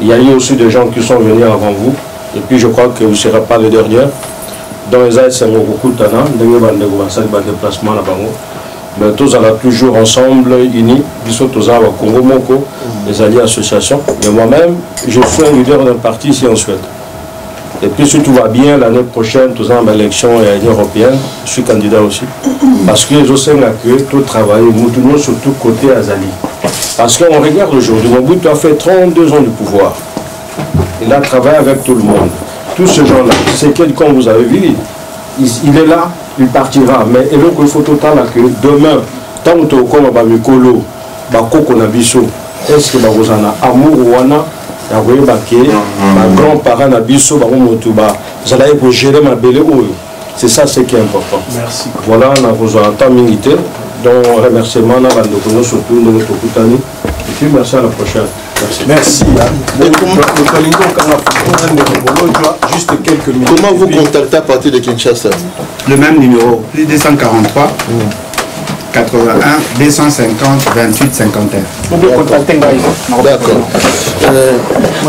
Il y a eu aussi des gens qui sont venus avant vous, et puis je crois que vous ne serez pas les derniers. Dans les aides, c'est beaucoup de temps, des déplacements là-bas. Mais tous là toujours ensemble, unis, ils sont tous à Congo Moko, les alliés associations. Et moi-même, je suis un leader d'un parti ici en Suède. Et puis si tout va bien, l'année prochaine, tous en élection européenne, je suis candidat aussi. Parce que je sais que tout travail, nous surtout côté Azali. Parce qu'on regarde aujourd'hui, Mobutu a fait 32 ans de pouvoir. Il a travaillé avec tout le monde. Tous ces gens-là, c'est quelqu'un vous avez vu, il est là, il partira. Mais il faut total que demain, tant que tu as un Mikolo, est-ce que vous avez un amour ou un grand-parent na biso ba motuba zala pour gérer ma belle c'est ça ce qui est important. Merci. Voilà on a besoin de temps minute donc remerciement na bando surtout notre kutani et puis merci à la prochaine. Merci. Juste quelques minutes. Comment vous contactez à partir de Kinshasa? Le même numéro, plus 243 81 250 28 51. D'accord.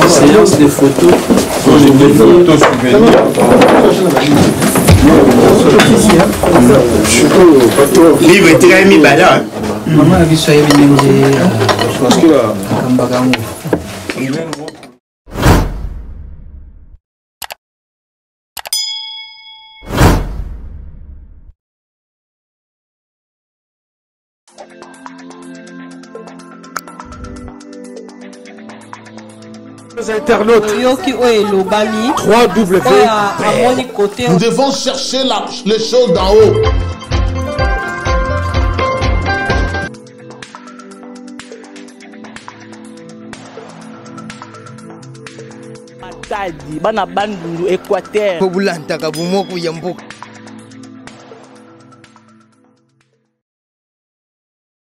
Séance de photos. Livre très mis bala. Maman a vu ça, il parce que internautes. Nous devons chercher les choses d'en haut. Matadi, bana bandundu Équateur. Pobulanta kabumoko ya mboka.